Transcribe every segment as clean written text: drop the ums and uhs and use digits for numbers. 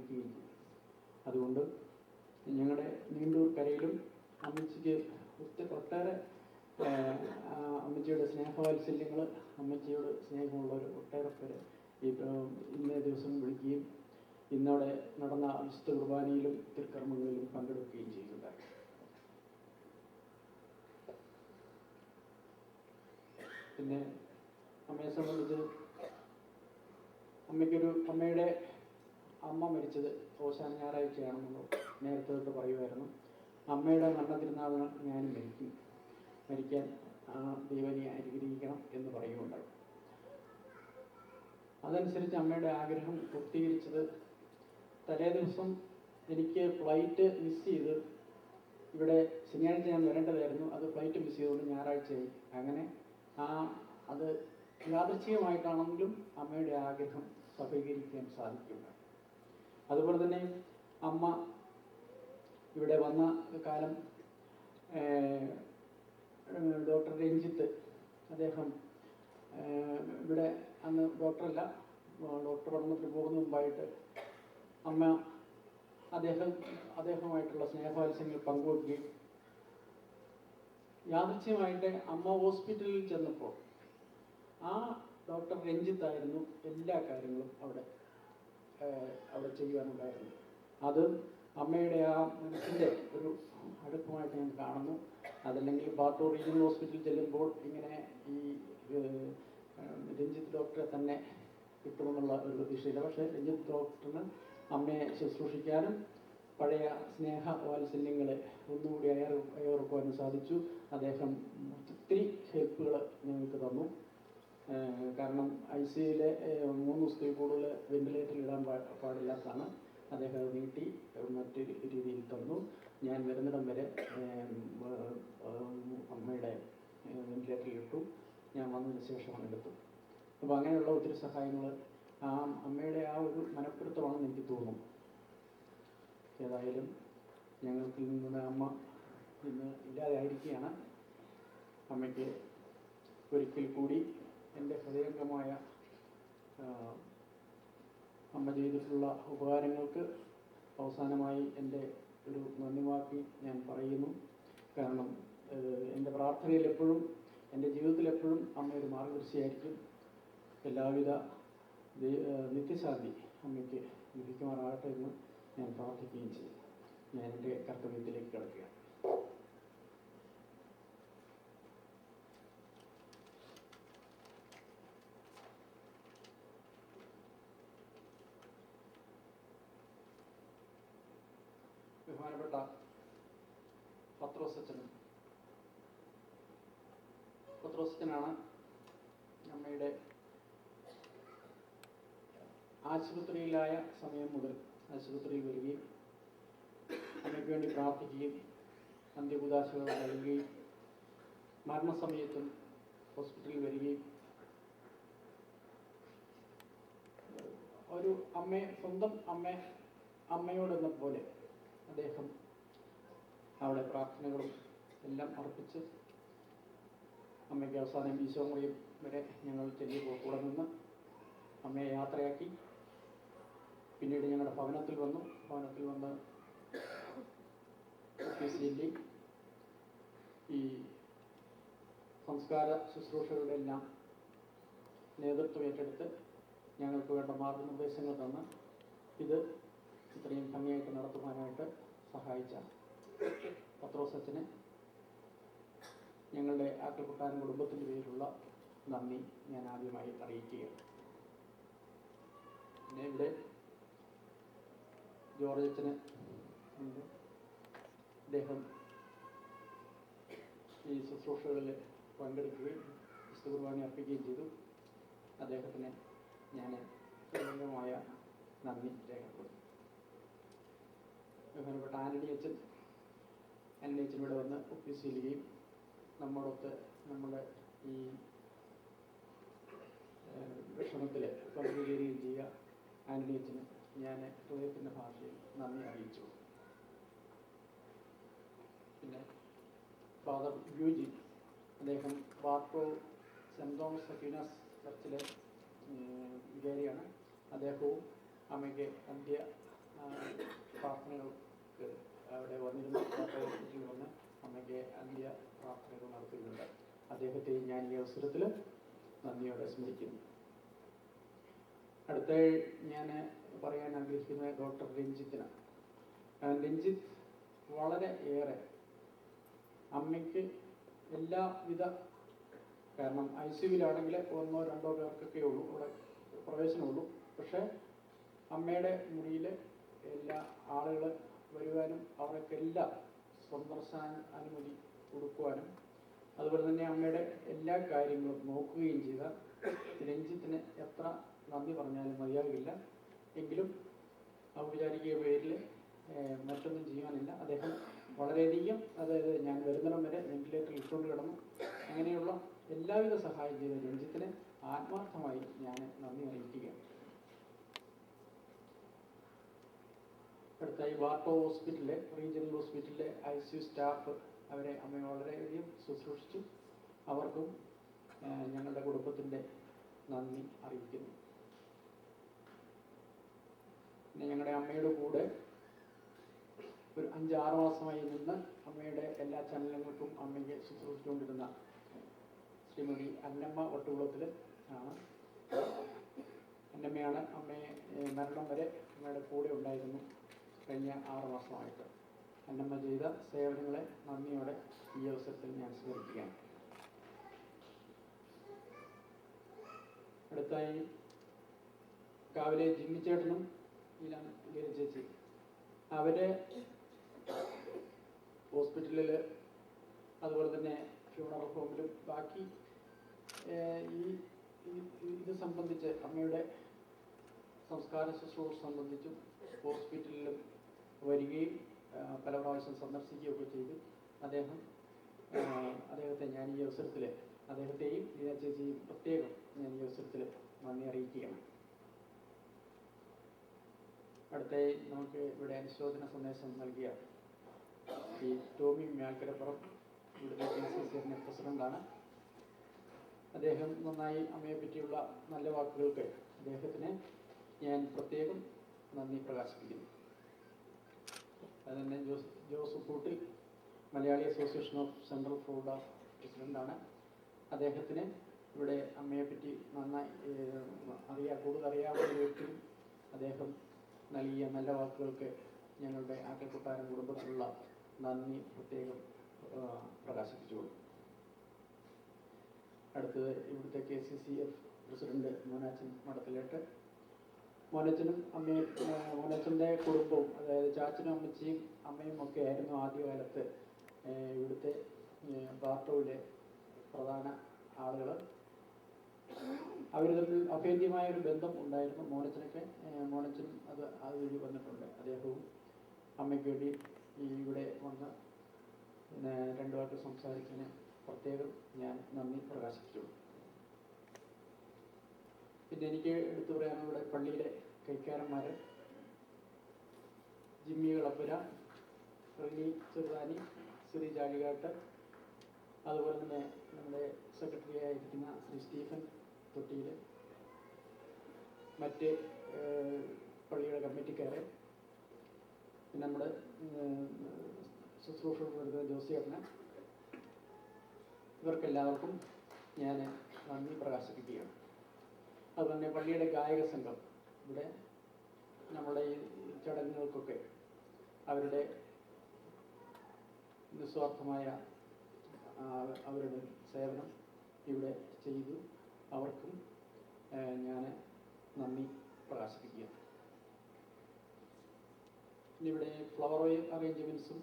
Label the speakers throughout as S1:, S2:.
S1: മരിക്കുകയും ചെയ്തു. അതുകൊണ്ട് ഞങ്ങളുടെ നീണ്ടൂർ കരയിലും അമ്മച്ചിക്ക് ഒട്ടേറെ അമ്മച്ചിയുടെ സ്നേഹവാത്സല്യങ്ങൾ, അമ്മച്ചിയോട് സ്നേഹമുള്ളവർ ഒട്ടേറെ പേര് ഇന്നേ ദിവസം വിളിക്കുകയും ഇന്നവിടെ നടന്ന വിശുദ്ധ കുർബാനയിലും തിരുക്കർമ്മങ്ങളിലും പങ്കെടുക്കുകയും ചെയ്യുന്നുണ്ടായി. പിന്നെ അമ്മയെ സംബന്ധിച്ച് അമ്മയുടെ അമ്മ മരിച്ചത് അവസാന ഞായറാഴ്ചയാണെന്ന് നേരത്തെ തൊട്ട് പറയുമായിരുന്നു. അമ്മയുടെ മരണത്തിരുന്നാളിന് ഞാനും മരിക്കാൻ ദൈവനെ അനുഗ്രഹിക്കണം എന്ന് പറയുകയുണ്ടായി. അതനുസരിച്ച് അമ്മയുടെ ആഗ്രഹം പൂർത്തീകരിച്ചത് തലേ ദിവസം എനിക്ക് ഫ്ലൈറ്റ് മിസ് ചെയ്ത് ഇവിടെ ശനിയാഴ്ച ഞാൻ വരേണ്ടതായിരുന്നു. അത് ഫ്ലൈറ്റ് മിസ് ചെയ്തുകൊണ്ട് ഞായറാഴ്ചയായി. അങ്ങനെ അത് യാദൃച്ഛികമായിട്ടാണെങ്കിലും അമ്മയുടെ ആഗ്രഹം സഫലീകരിക്കാൻ സാധിക്കുകയുണ്ടായി. അതുപോലെ തന്നെ അമ്മ ഇവിടെ വന്ന കാലം ഡോക്ടർ രഞ്ജിത്ത്, അദ്ദേഹം ഇവിടെ അന്ന് ഡോക്ടറല്ല, ഡോക്ടർ പഠനത്തിന് പോകുന്ന മുമ്പായിട്ട് അമ്മ അദ്ദേഹവുമായിട്ടുള്ള സ്നേഹവാത്സല്യങ്ങൾ പങ്കുവെക്കുകയും യാദൃച്ഛ്യമായിട്ട് അമ്മ ഹോസ്പിറ്റലിൽ ചെന്നപ്പോൾ ആ ഡോക്ടർ രഞ്ജിത്തായിരുന്നു എല്ലാ കാര്യങ്ങളും അവിടെ ചെയ്യുവാനുണ്ടായിരുന്നു. അത് അമ്മയുടെ ആ മനസ്സിൻ്റെ ഒരു അടുപ്പമായിട്ട് ഞാൻ കാണുന്നു. അതല്ലെങ്കിൽ പാത്തൂർ റീജിയണൽ ഹോസ്പിറ്റലിൽ ചെല്ലുമ്പോൾ ഇങ്ങനെ ഈ രഞ്ജിത്ത് ഡോക്ടറെ തന്നെ കിട്ടുമെന്നുള്ള ഒരു പ്രതീക്ഷയില്ല. പക്ഷേ രഞ്ജിത്ത് ഡോക്ടറിന് അമ്മയെ ശുശ്രൂഷിക്കാനും പഴയ സ്നേഹ വാത്സല്യങ്ങളെ ഒന്നുകൂടി അയർക്കുവാനും സാധിച്ചു. അദ്ദേഹം ഒത്തിരി ഹെൽപ്പുകൾ ഞങ്ങൾക്ക് തന്നു. കാരണം ICUവിലെ 3 ദിവസത്തിൽ കൂടുതൽ വെന്റിലേറ്ററിൽ ഇടാൻ പാടില്ലാത്തതാണ്. അദ്ദേഹം അത് നീട്ടി മറ്റൊരു രീതിയിൽ തന്നു. ഞാൻ വരുന്നിടം വരെ അമ്മയുടെ വെന്റിലേറ്ററിൽ ഇട്ടു. ഞാൻ വന്നതിന് ശേഷമാണ് എടുത്തത്. അപ്പോൾ അങ്ങനെയുള്ള ഒത്തിരി സഹായങ്ങൾ അമ്മയുടെ ആ ഒരു മനപ്പെടുത്തമാണെന്ന് എനിക്ക് തോന്നുന്നു. ഏതായാലും ഞങ്ങൾക്ക് നിന്ന് അമ്മ ഇന്ന് ഇല്ലാതായിരിക്കുകയാണ്. അമ്മയ്ക്ക് ഒരിക്കൽ കൂടി എൻ്റെ ഹൃദയംഗമായ അമ്മ ചെയ്തിട്ടുള്ള ഉപകാരങ്ങൾക്ക് അവസാനമായി എൻ്റെ ഒരു നന്ദി വാക്കി ഞാൻ പറയുന്നു. കാരണം എൻ്റെ പ്രാർത്ഥനയിൽ എപ്പോഴും, എൻ്റെ ജീവിതത്തിലെപ്പോഴും അമ്മ ഒരു മാർഗദർശിയായിരിക്കും. എല്ലാവിധ നിത്യശാന്തി അമ്മയ്ക്ക് ലഭിക്കുമാറാകട്ടെ എന്ന് ഞാൻ പ്രാർത്ഥിക്കുകയും ചെയ്യും. ഞാൻ എൻ്റെ കർത്തവ്യത്തിലേക്ക് കിടക്കുകയാണ്. ബഹുമാനപ്പെട്ട പത്രോസച്ചനാണ് അമ്മയുടെ ആശുപത്രിയിലായ സമയം മുതൽ ആശുപത്രിയിൽ വരികയും അമ്മയ്ക്ക് വേണ്ടി പ്രാർത്ഥിക്കുകയും അന്ത്യകുദാശകൾ നൽകുകയും മരണസമയത്തും ഹോസ്പിറ്റലിൽ വരികയും ഒരു സ്വന്തം അമ്മയോടെന്ന പോലെ അദ്ദേഹം അവിടെ പ്രാർത്ഥനകളും എല്ലാം അർപ്പിച്ച് അമ്മയ്ക്ക് അവസാനം ഈശോമുറിയും വരെ ഞങ്ങൾ ചെല്ലുമ്പോൾ കൂടെ നിന്ന് അമ്മയെ യാത്രയാക്കി. പിന്നീട് ഞങ്ങളുടെ ഭവനത്തിൽ വന്ന് ഓഫീസിൻ്റെ ഈ സംസ്കാര ശുശ്രൂഷകളുടെ എല്ലാം നേതൃത്വം ഏറ്റെടുത്ത് ഞങ്ങൾക്ക് വേണ്ട മാർഗനിർദ്ദേശങ്ങൾ തന്ന് ഇത് ഇത്രയും ഭംഗിയായിട്ട് നടത്തുവാനായിട്ട് സഹായിച്ച പത്രോസച്ചന് ഞങ്ങളുടെ ആറ്റുകൊട്ടാരം കുടുംബത്തിൻ്റെ പേരിലുള്ള നന്ദി ഞാൻ ആദ്യമായി അറിയിക്കുകയാണ്. പിന്നെ ഇവിടെ ജോർജ് അച്ഛന് ഉണ്ട്. അദ്ദേഹം ഈ ശുശ്രൂഷകളിൽ പങ്കെടുക്കുകയും വിശുദ്ധ കുർബാന അർപ്പിക്കുകയും ചെയ്തു. അദ്ദേഹത്തിന് ഞാൻ ഹൃദയംഗമായ നന്ദി രേഖപ്പെടുത്തുന്നു. ബഹുമാനപ്പെട്ട ആന്റണി അച്ഛൻ ഇവിടെ വന്ന് ഓഫീസ് ചെല്ലുകയും നമ്മോടൊത്ത് നമ്മുടെ ഈ വിഷമത്തിൽ പങ്കുചേരുകയും ചെയ്യുക. ആന്റണി അച്ഛന് ഞാൻ ഹൃദയത്തിൻ്റെ ഭാഷയിൽ നന്ദി അറിയിച്ചു. പിന്നെ ഫാദർ ബ്യൂജി, അദ്ദേഹം ബാർട്ടോ സെൻറ് തോമസ് അക്വീനാസ് ചർച്ചിലെ വികാരിയാണ്. അദ്ദേഹവും അമ്മയ്ക്ക് നമുക്ക് അവിടെ വന്നിരുന്നു കോട്ടയത്തിൽ വന്ന് അമ്മയ്ക്ക് അന്ത്യ പ്രാർത്ഥനകൾ നടത്തുന്നുണ്ട്. അദ്ദേഹത്തെ ഞാൻ ഈ അവസരത്തിൽ നന്ദിയോടെ സ്മരിക്കുന്നു. അടുത്ത ഞാൻ പറയാൻ ആഗ്രഹിക്കുന്നത് ഡോക്ടർ രഞ്ജിത്തിനാണ്. രഞ്ജിത്ത് വളരെ ഏറെ അമ്മയ്ക്ക് എല്ലാവിധ, കാരണം ICUവിലാണെങ്കിൽ 1-2 പേർക്കൊക്കെ ഉള്ളൂ അവിടെ പ്രവേശനമുള്ളൂ. പക്ഷേ അമ്മയുടെ മുറിയിൽ എല്ലാ ആളുകൾ വരുവാനും അവർക്കെല്ലാം സന്ദർശന അനുമതി കൊടുക്കുവാനും അതുപോലെ തന്നെ അമ്മയുടെ എല്ലാ കാര്യങ്ങളും നോക്കുകയും ചെയ്ത രഞ്ജിത്തിന് എത്ര നന്ദി പറഞ്ഞാലും മതിയാകില്ല. എങ്കിലും ഔപചാരിക പേരിൽ മറ്റൊന്നും ചെയ്യാനില്ല. അദ്ദേഹം വളരെയധികം, അതായത് ഞാൻ വരുന്നിടം വരെ വെന്റിലേറ്ററിൽ ഇട്ടുകൊണ്ട് കിടന്നു, അങ്ങനെയുള്ള എല്ലാവിധ സഹായം ചെയ്ത രഞ്ജിത്തിന് ആത്മാർത്ഥമായി ഞാൻ നന്ദി അറിയിക്കുകയാണ്. അടുത്തായി ബാർട്ടോ ഹോസ്പിറ്റലിലെ, റീജിയണൽ ഹോസ്പിറ്റലിലെ ICU സ്റ്റാഫ്, അവരെ അമ്മ വളരെയധികം ശുശ്രൂഷിച്ചു. അവർക്കും ഞങ്ങളുടെ കുടുംബത്തിൻ്റെ നന്ദി അറിയിക്കുന്നു. പിന്നെ ഞങ്ങളുടെ അമ്മയുടെ കൂടെ ഒരു 5-6 മാസമായി നിന്ന് അമ്മയുടെ എല്ലാ ചലനങ്ങൾക്കും അമ്മയ്ക്ക് ശുശ്രൂഷിച്ചുകൊണ്ടിരുന്ന ശ്രീമതി അന്നമ്മ വട്ടുകുളത്തിൽ ആണ്. അന്നമ്മയാണ് അമ്മയെ മരണം വരെ അമ്മയുടെ കൂടെ ഉണ്ടായിരുന്നു കഴിഞ്ഞ 6 മാസമായിട്ട്. അന്നമ്മ ചെയ്ത സേവനങ്ങളെ നന്ദിയോടെ ഈ അവസരത്തിൽ ഞാൻ സ്മരിക്കുകയാണ്. അടുത്തായി കാവിലെ ജിമ്മിച്ചേട്ടനും ചേച്ചി, അവര് ഹോസ്പിറ്റലിൽ അതുപോലെ തന്നെ ഫ്യൂണറൽ ഹോമിലും ബാക്കി ഇത് സംബന്ധിച്ച് അമ്മയുടെ സംസ്കാര ശുശ്രൂഷ സംബന്ധിച്ചും ഹോസ്പിറ്റലിലും വരികയും പല പ്രാവശ്യം സന്ദർശിക്കുകയൊക്കെ ചെയ്തു. അദ്ദേഹത്തെ ഞാൻ ഈ അവസരത്തിൽ, അദ്ദേഹത്തെയും ലീന ചേച്ചിയും പ്രത്യേകം ഞാൻ ഈ അവസരത്തിൽ നന്ദി അറിയിക്കുകയാണ്. അടുത്തായി നമുക്ക് ഇവിടെ അനുശോചന സന്ദേശം നൽകിയ ഈ ടോമി മ്യാൽക്കരപ്പുറം, ഇവിടുത്തെ KCCN പ്രസിഡന്റാണ്. അദ്ദേഹം നന്നായി അമ്മയെ പറ്റിയുള്ള നല്ല വാക്കുകൾക്ക് അദ്ദേഹത്തിന് ഞാൻ പ്രത്യേകം നന്ദി പ്രകാശിപ്പിക്കുന്നു. അതുതന്നെ ജോസ് കൂട്ടിൽ, Malayali association of central Florida പ്രസിഡന്റാണ്. അദ്ദേഹത്തിന് ഇവിടെ അമ്മയെപ്പറ്റി നന്നായി കൂടുതൽ അറിയാവുന്ന വ്യക്തിയും അദ്ദേഹം നൽകിയ നല്ല വാക്കുകൾക്ക് ഞങ്ങളുടെ ആക്കൽക്കൊട്ടാരം കുടുംബത്തിലുള്ള നന്ദി പ്രത്യേകം പ്രകാശിപ്പിച്ചുകൊള്ളു. അടുത്തത് ഇവിടുത്തെ KCCF പ്രസിഡന്റ് മോനാച്ചൻ മഠത്തിലേട്ട്. മോനച്ചൻ്റെ കുടുംബവും, അതായത് ചാച്ചനും അമ്മച്ചിയും അമ്മയും ഒക്കെ ആയിരുന്നു ആദ്യകാലത്ത് ഇവിടുത്തെ ബാർട്ടോയിലെ പ്രധാന ആളുകൾ. അവർ തമ്മിൽ അഭേദ്യമായൊരു ബന്ധം ഉണ്ടായിരുന്നു. മോനച്ചൻ അതുവഴി വന്നിട്ടുണ്ട്. അദ്ദേഹവും അമ്മയ്ക്ക് വേണ്ടി ഇവിടെ വന്ന് 2 വാക്ക് സംസാരിച്ചതിന് പ്രത്യേകം ഞാൻ നന്ദി പ്രകാശിപ്പിച്ചു. പിന്നെ എനിക്ക് എടുത്തു പറയാനുള്ള പള്ളിയിലെ കൈക്കാരന്മാർ, ജിമ്മി കളപ്പുര, റിനി ചെറുതാനി, ശ്രീ ജാലികാട്ട്, അതുപോലെ തന്നെ നമ്മുടെ സെക്രട്ടറി ആയിരിക്കുന്ന ശ്രീ സ്റ്റീഫൻ തൊട്ടിയിൽ, മറ്റ് പള്ളിയുടെ കമ്മിറ്റിക്കാരെ, പിന്നെ നമ്മുടെ ശുശ്രൂഷകൾ വരുന്ന ജോസിയേട്ടന്, ഇവർക്കെല്ലാവർക്കും ഞാൻ നന്ദി പ്രകാശിപ്പിക്കുകയാണ്. അതുപോലെ പള്ളിയുടെ ഗായക സംഘം, ഇവിടെ നമ്മുടെ ഈ ചടങ്ങുകൾക്കൊക്കെ അവരുടെ നിസ്വാർത്ഥമായ അവരുടെ സേവനം ഇവിടെ ചെയ്തു. അവർക്കും ഞാൻ നന്ദി പ്രകാശിപ്പിക്കുകയാണ്. പിന്നെ ഇവിടെ ഫ്ലവർ അറേഞ്ച്മെൻറ്റ്സും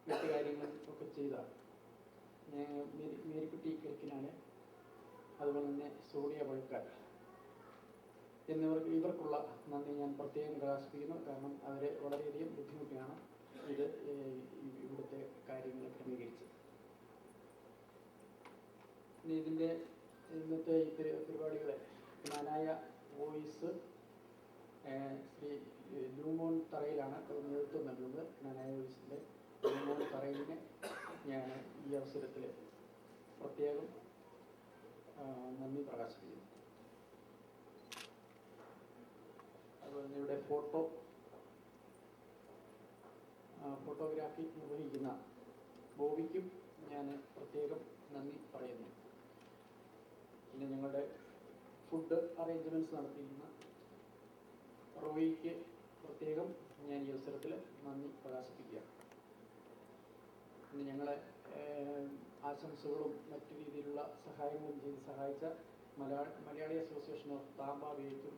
S1: മറ്റു കാര്യങ്ങളും ഒക്കെ ചെയ്ത മേരിക്കുട്ടി കരിക്കിനാണ്, അതുപോലെ തന്നെ സോണിയ പഴുക്കാർ ഇവർക്കുള്ള നന്ദി ഞാൻ പ്രത്യേകം പ്രകാശിപ്പിക്കുന്നു. കാരണം അവർ വളരെയധികം ബുദ്ധിമുട്ടിയാണ് ഇത് ഇവിടുത്തെ കാര്യങ്ങൾ ക്രമീകരിച്ചത്. ഇനി ഇതിൻ്റെ ഇന്നത്തെ ഈ പരിപാടികളെ ജ്ഞാനായ വോയിസ് ശ്രീ ലൂമോൻ തറയിലാണ് നേതൃത്വം നൽകുന്നത്. ജ്ഞാനായ വോയിസിൻ്റെ ലൂമോൻ തറയിലിനെ ഞാൻ ഈ അവസരത്തിൽ പ്രത്യേകം നന്ദി പ്രകാശിപ്പിക്കുന്നു. അതുപോലെ ഇവിടെ ഫോട്ടോ ഫോട്ടോഗ്രാഫി നിർവഹിക്കുന്ന ബോബിക്കും ഞാൻ പ്രത്യേകം നന്ദി പറയുന്നു. പിന്നെ ഞങ്ങളുടെ ഫുഡ് അറേഞ്ച്മെൻറ്റ്സ് നടത്തിയിരുന്ന റോയിക്ക് പ്രത്യേകം ഞാൻ ഈ അവസരത്തിൽ നന്ദി പ്രകാശിപ്പിക്കുക. പിന്നെ ഞങ്ങളെ ആശംസകളും മറ്റു രീതിയിലുള്ള സഹായങ്ങളും ചെയ്ത് സഹായിച്ച മലയാളി അസോസിയേഷൻ ഓഫ് താമ്പാവേക്കും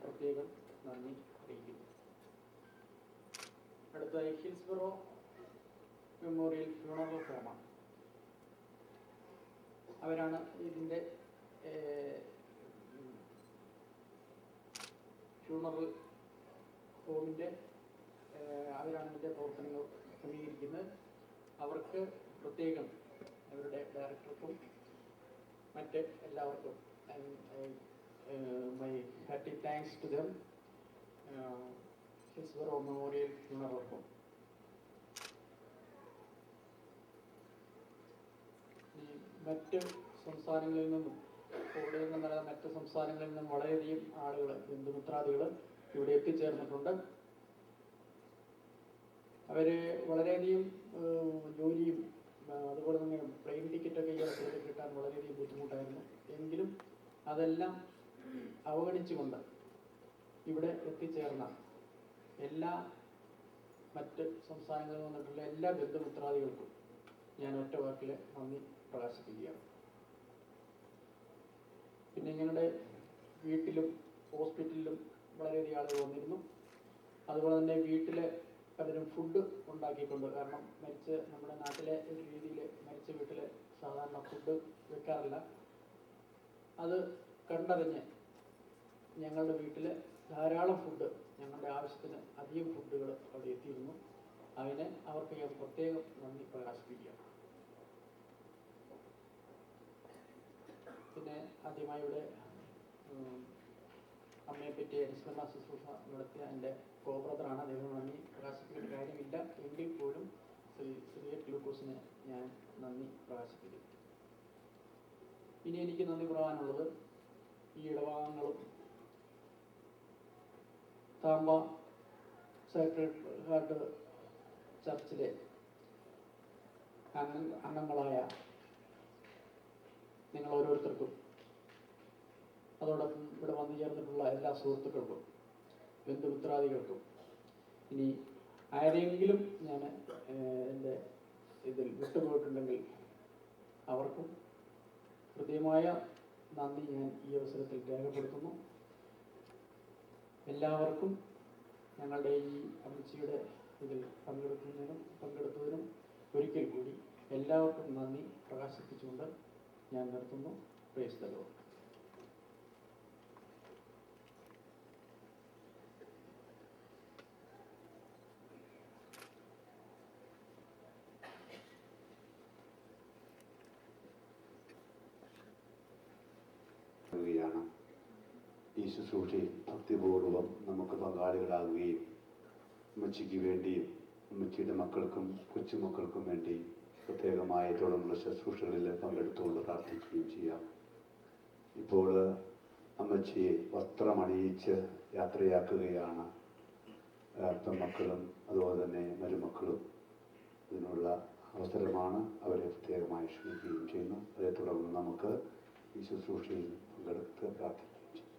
S1: പ്രത്യേകം നന്ദി അറിയിക്കുന്നു. അടുത്തതായി ഹിൽസ്ബറോ മെമ്മോറിയൽ ഫ്യൂണറൽ ഹോമാണ്. അവരാണ് ഇതിൻ്റെ ഫ്യൂണറൽ ഹോമിൻ്റെ അവരാണ് ഇതിൻ്റെ പ്രവർത്തനങ്ങൾ ക്രമീകരിക്കുന്നത്. അവർക്ക് പ്രത്യേകം അവരുടെ ഡയറക്ടർക്കും മറ്റ് എല്ലാവർക്കും my hearty thanks to them. Hillsboro memorial funeral home. മറ്റ് സംസ്ഥാനങ്ങളിൽ നിന്നും കോവിഡിൽ നിന്നല്ല മറ്റ് സംസ്ഥാനങ്ങളിൽ നിന്നും വളരെയധികം ആളുകൾ ബന്ധുമിത്രാദികൾ ഇവിടെ എത്തിച്ചേർന്നിട്ടുണ്ട്. അവർ വളരെയധികം ജോലിയും അതുപോലെ തന്നെ പ്ലെയിൻ ടിക്കറ്റൊക്കെ ഈ അവസരത്തിൽ കിട്ടാൻ വളരെയധികം ബുദ്ധിമുട്ടായിരുന്നു. എങ്കിലും അതെല്ലാം അവഗണിച്ചുകൊണ്ട് ഇവിടെ എത്തിച്ചേർന്ന എല്ലാ മറ്റ് സംസ്ഥാനങ്ങളിൽ നിന്നിട്ടുള്ള എല്ലാ ബന്ധുമിത്രാദികൾക്കും ഞാൻ ഒറ്റ വാക്കിൽ നന്ദി പ്രകാശിപ്പിക്കുകയാണ്. പിന്നെ ഞങ്ങളുടെ വീട്ടിലും ഹോസ്പിറ്റലിലും വളരെയധികം ആളുകൾ വന്നിരുന്നു. അതുപോലെ തന്നെ വീട്ടിൽ പലരും ഫുഡ് ഉണ്ടാക്കിക്കൊണ്ട്, കാരണം നമ്മുടെ നാട്ടിലെ ഒരു രീതിയിൽ മരിച്ച വീട്ടിൽ സാധാരണ ഫുഡ് വെക്കാറില്ല. അത് കണ്ടറിഞ്ഞ് ഞങ്ങളുടെ വീട്ടിൽ ധാരാളം ഫുഡ്, ഞങ്ങളുടെ ആവശ്യത്തിന് അധികം ഫുഡുകൾ അവിടെ എത്തിയിരുന്നു. അതിന് അവർക്ക് ഞാൻ പ്രത്യേകം നന്ദി പ്രകാശിപ്പിക്കുകയാണ്. പിന്നെ ആദ്യമായി ഇവിടെ അമ്മയെപ്പറ്റി അനുസ്മരണ ശുശ്രൂഷ നടത്തിയ എൻ്റെ കോബ്രദറാണ്. അദ്ദേഹം നന്ദി പ്രകാശിപ്പിക്കേണ്ട കാര്യമില്ല, എങ്കിൽ പോലും ശ്രീ ഗ്ലൂക്കോസിന് ഞാൻ നന്ദി പ്രകാശിപ്പിക്കുന്നു. ഇനി എനിക്ക് നന്ദി പറയാനുള്ളത് ഈ ഇടവകങ്ങളും താമ്പ സേക്രഡ് ഹാർട്ട് ചർച്ചിലെ അംഗങ്ങളായ നിങ്ങൾ ഓരോരുത്തർക്കും, അതോടൊപ്പം ഇവിടെ വന്നു ചേർന്നിട്ടുള്ള എല്ലാ സുഹൃത്തുക്കൾക്കും ബന്ധുമിത്രാദികൾക്കും, ഇനി ആരെങ്കിലും ഞാൻ എൻ്റെ ഇതിൽ വിട്ടുപോയിട്ടുണ്ടെങ്കിൽ അവർക്കും ഹൃദ്യമായ നന്ദി ഞാൻ ഈ അവസരത്തിൽ രേഖപ്പെടുത്തുന്നു. എല്ലാവർക്കും ഞങ്ങളുടെ ഈ അമ്മച്ചിയുടെ ഇതിൽ പങ്കെടുത്തതിനും ഒരിക്കൽ കൂടി എല്ലാവർക്കും നന്ദി പ്രകാശിപ്പിച്ചുകൊണ്ട് ഞാൻ നിർത്തുന്നു. Praise the Lord.
S2: ഈ ശുശ്രൂഷയിൽ ഭക്തിപൂർവ്വം നമുക്ക് പങ്കാളികളാകുകയും അമ്മച്ചിക്ക് വേണ്ടിയും അമ്മച്ചിയുടെ മക്കൾക്കും കൊച്ചുമക്കൾക്കും വേണ്ടി പ്രത്യേകമായ തുടർന്നുള്ള ശുശ്രൂഷകളിൽ പങ്കെടുത്തുകൊണ്ട് പ്രാർത്ഥിക്കുകയും ചെയ്യാം. ഇപ്പോൾ അമ്മച്ചിയെ വസ്ത്രമണിയിച്ച് യാത്രയാക്കുകയാണ് മക്കളും അതുപോലെ തന്നെ മരുമക്കളും. ഇതിനുള്ള അവസരമാണ്. അവരെ പ്രത്യേകമായി ക്ഷണിക്കുകയും ചെയ്യുന്നു. അതേ തുടർന്ന് നമുക്ക് ഈ ശുശ്രൂഷയിൽ പങ്കെടുത്ത് പ്രാർത്ഥിക്കുകയും ചെയ്യും.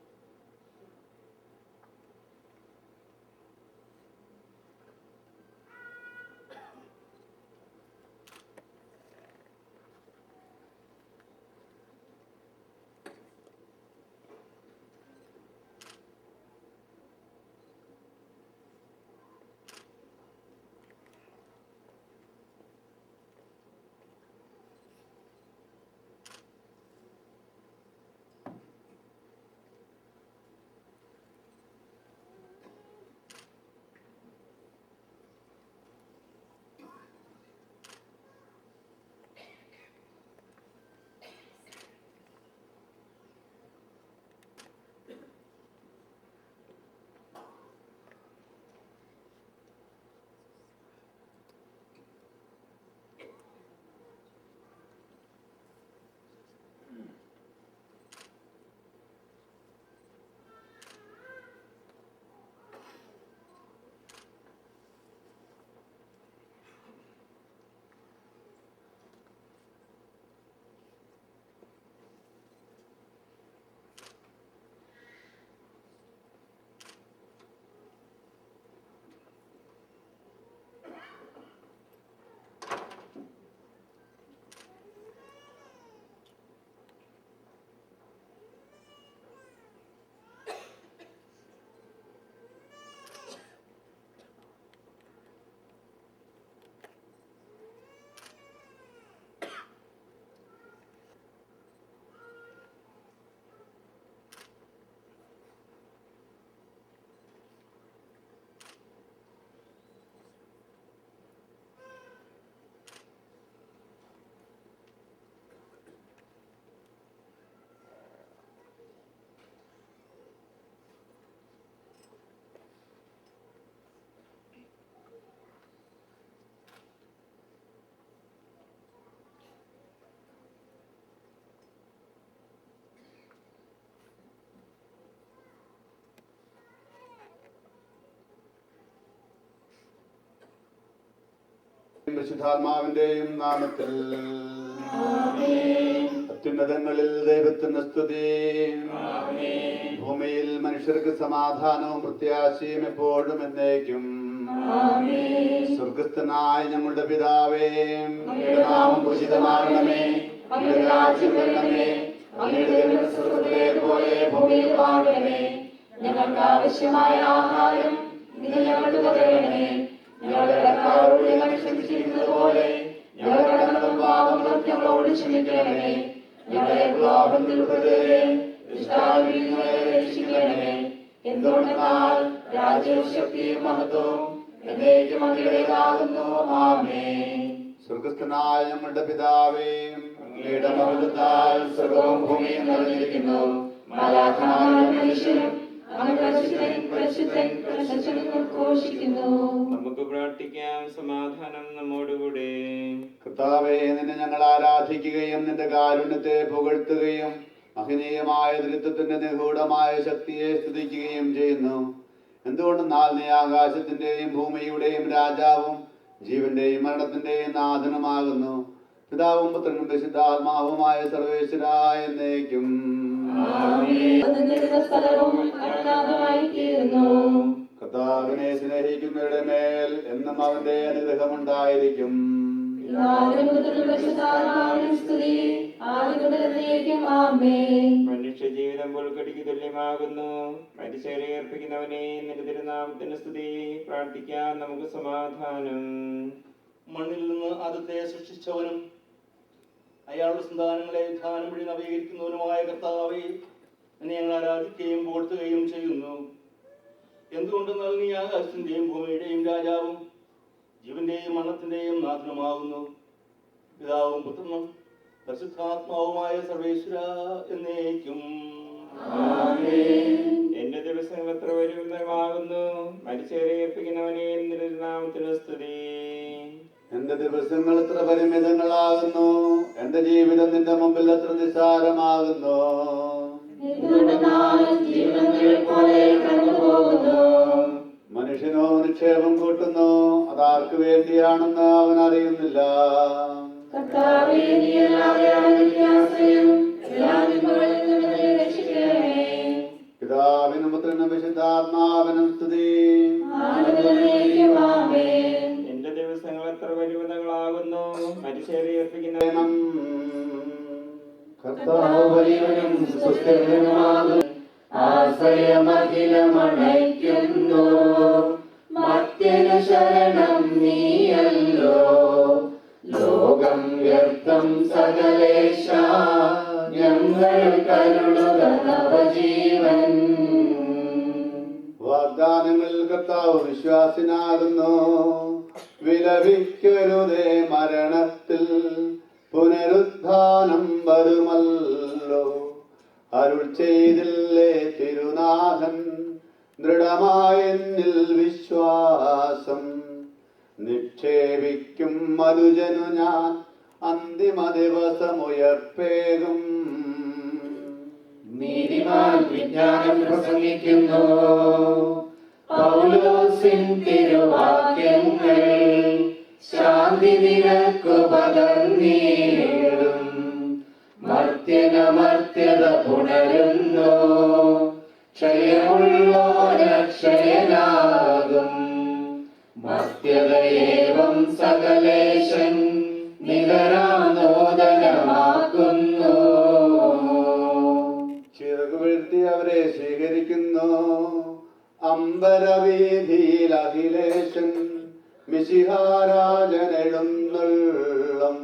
S2: പരിശുദ്ധാത്മാവിന്റെയും നാമത്തിൽ അത്യുന്നതങ്ങളിൽ ദൈവത്തിന് സ്തുതി. ഭൂമിയിൽ മനുഷ്യർക്ക് സമാധാനവും പ്രത്യാശയും എപ്പോഴും എന്നേക്കും. സ്വർഗസ്ഥനായ ഞങ്ങളുടെ പിതാവേ, അങ്ങയുടെ നാമം പൂജിതമാകണമേ, അങ്ങയുടെ രാജ്യം വരണമേ, അങ്ങയുടെ തിരുമനസ്സ് സ്വർഗ്ഗത്തിലെ പോലെ ഭൂമിയിലും ആകണമേ. ഞങ്ങൾക്ക് ആവശ്യമായ ആഹാരം ഇന്ന് ഞങ്ങൾക്ക് തരണമേ. ഞങ്ങളുടെ കടക്കാരോട് ഞങ്ങൾ ക്ഷമിച്ചിരിക്കുന്നത് പോലെ ഞങ്ങളുടെ കടങ്ങളും പാപങ്ങളും ഞങ്ങളോട് ക്ഷമിക്കണമേ. ഞങ്ങളെ പ്രലോഭനത്തിൽ ഉൾപ്പെടുത്തരുതേ, ദുഷ്ടാരൂപിയിൽ നിന്ന് ഞങ്ങളെ രക്ഷിക്കണമേ. എന്തുകൊണ്ടെന്നാൽ രാജ്യവും ശക്തിയും മഹത്വവും എന്നേക്കും അങ്ങയുടേതാകുന്നു. ആമേൻ. സ്വർഗ്ഗസ്ഥനായ ഞങ്ങളുടെ പിതാവേ, അങ്ങയുടെ മഹത്വത്താൽ സ്വർഗ്ഗവും ഭൂമിയും നിറഞ്ഞിരിക്കുന്നു. മാലാഖമാരും മനുഷ്യരും അങ്ങ് പരിശുദ്ധൻ പരിശുദ്ധൻ പരിശുദ്ധൻ ഘോഷിക്കുന്നു.
S3: നമുക്ക് പ്രാർത്ഥിക്കാം. സമാധാനം നമ്മോടുകൂടെ.
S2: കർത്താവേ, നിന്നെ ഞങ്ങൾ ആരാധിക്കുകയും നിന്റെ കാരുണ്യത്തെ പുകഴ്ത്തുകയും മഹനീയമായ ദൃത്വത്തിന്റെ നിഗൂഢമായ ശക്തിയെ സ്തുതിക്കുകയും ചെയ്യുന്നു. എന്തുകൊണ്ടെന്നാൽ നീ ആകാശത്തിന്റെയും ഭൂമിയുടെയും രാജാവും ജീവന്റെയും മരണത്തിന്റെയും നാഥനുമാകുന്നു. പിതാവും പുത്രനും പരിശുദ്ധാത്മാവുമായ സർവേശ്വരായ എന്നേക്കും. കർത്താവിനെ സ്നേഹിക്കുന്നവരുടെ മേൽ എന്നും അവന്റെ അനുഗ്രഹമുണ്ടായിരിക്കും.
S3: മനുഷ്യ ജീവിതം പുൽക്കടിക്ക് തുല്യമാകുന്നു. മരിച്ചവരെ അർപ്പിക്കുന്നവനെ നിന്റെ തിരുനാമത്തിന് സ്തുതി. പ്രാർത്ഥിക്കാൻ നമുക്ക് സമാധാനം.
S4: മണ്ണിൽ നിന്ന് ആദ്യത്തെ സൃഷ്ടിച്ചവനും അയാളുടെ സന്താനങ്ങളെ വിധാനം വഴി നവീകരിക്കുന്നവനുമായ കർത്താവേ, എന്നെ ഞങ്ങൾ ആരാധിക്കുകയും പുകഴ്ത്തുകയും ചെയ്യുന്നു. എന്തുകൊണ്ടെന്നാൽ നീ ആകാശത്തിന്റെയും ഭൂമിയുടെയും രാജാവും ജീവന്റെയും മരണത്തിന്റെയും നാഥനുമാകുന്നു. പിതാവും പുത്രനും പരിശുദ്ധാത്മാവുമായ സർവേശ്വര എന്നേക്കും.
S3: എന്റെ ദിവസങ്ങൾ എത്ര വരുന്നതാകുന്നു. മരിച്ചവരെ അർപ്പിക്കുന്നവനെ നിന്റെ തിരുനാമത്തിന് സ്തുതി.
S2: എന്റെ ദിവസങ്ങൾ എത്ര പരിമിതങ്ങളാകുന്നു. എന്റെ ജീവിതം നിന്റെ മുമ്പിൽ എത്ര നിസ്സാരമാകുന്നു. മനുഷ്യനോ നിക്ഷേപം കൂട്ടുന്നു, അതാർക്ക് വേണ്ടിയാണെന്ന് അവൻ അറിയുന്നില്ല. പിതാവിനും പുത്രനും വിശുദ്ധാത്മാവിനും സ്തുതി.
S3: എന്റെ ദിവസങ്ങൾ എത്ര പരിമിതങ്ങളാകുന്നു. മരിച്ചവരെ അർപ്പിക്കുന്ന
S2: കർത്താവ് വലിയവനും സുസ്ഥിരനുമാകുന്നു.
S5: ആശ്രയമഖിലമണയ്ക്കുന്നു. മർത്യനു ശരണം നീയല്ലോ. ലോകം വ്യർത്ഥം സകലേശ, ഞങ്ങൾ കരുളുക നവജീവൻ.
S2: വാഗ്ദാനങ്ങളിൽ കർത്താവ് വിശ്വാസിനാകുന്നു. വിലപിക്കരുതേ, മരണത്തിൽ പുനരുത്ഥാനം വരുമല്ലോ. അരുൾ ചെയ്തില്ലേ തിരുനാഥൻ, ദൃഢമായെന്നിൽ വിശ്വാസം. നിക്ഷേപിക്കും മനുജനു ഞാൻ അന്തിമ ദിവസമുയർപ്പേകും.
S5: നീതിമാൻ വിജ്ഞാനം പ്രസംഗിക്കുന്നു. പൗലോസിൻ തിരുവാക്യങ്ങൾ ശാന്തി നിനക്കു പകർന്നീടും. മർത്യനമർത്യത പുണരുന്നു. ക്ഷയമുള്ളോരക്ഷയനാകും. മർത്യതയേവം സകലേശൻ നികരാനോദനമാക്കുന്നു.
S2: ചിറകു വീഴ്ത്തി അവരെ സ്വീകരിക്കുന്നു. അമ്പരവീതിയിൽ അഖിലേശൻ മിശിഹാരാജനെഴുന്നള്ളും.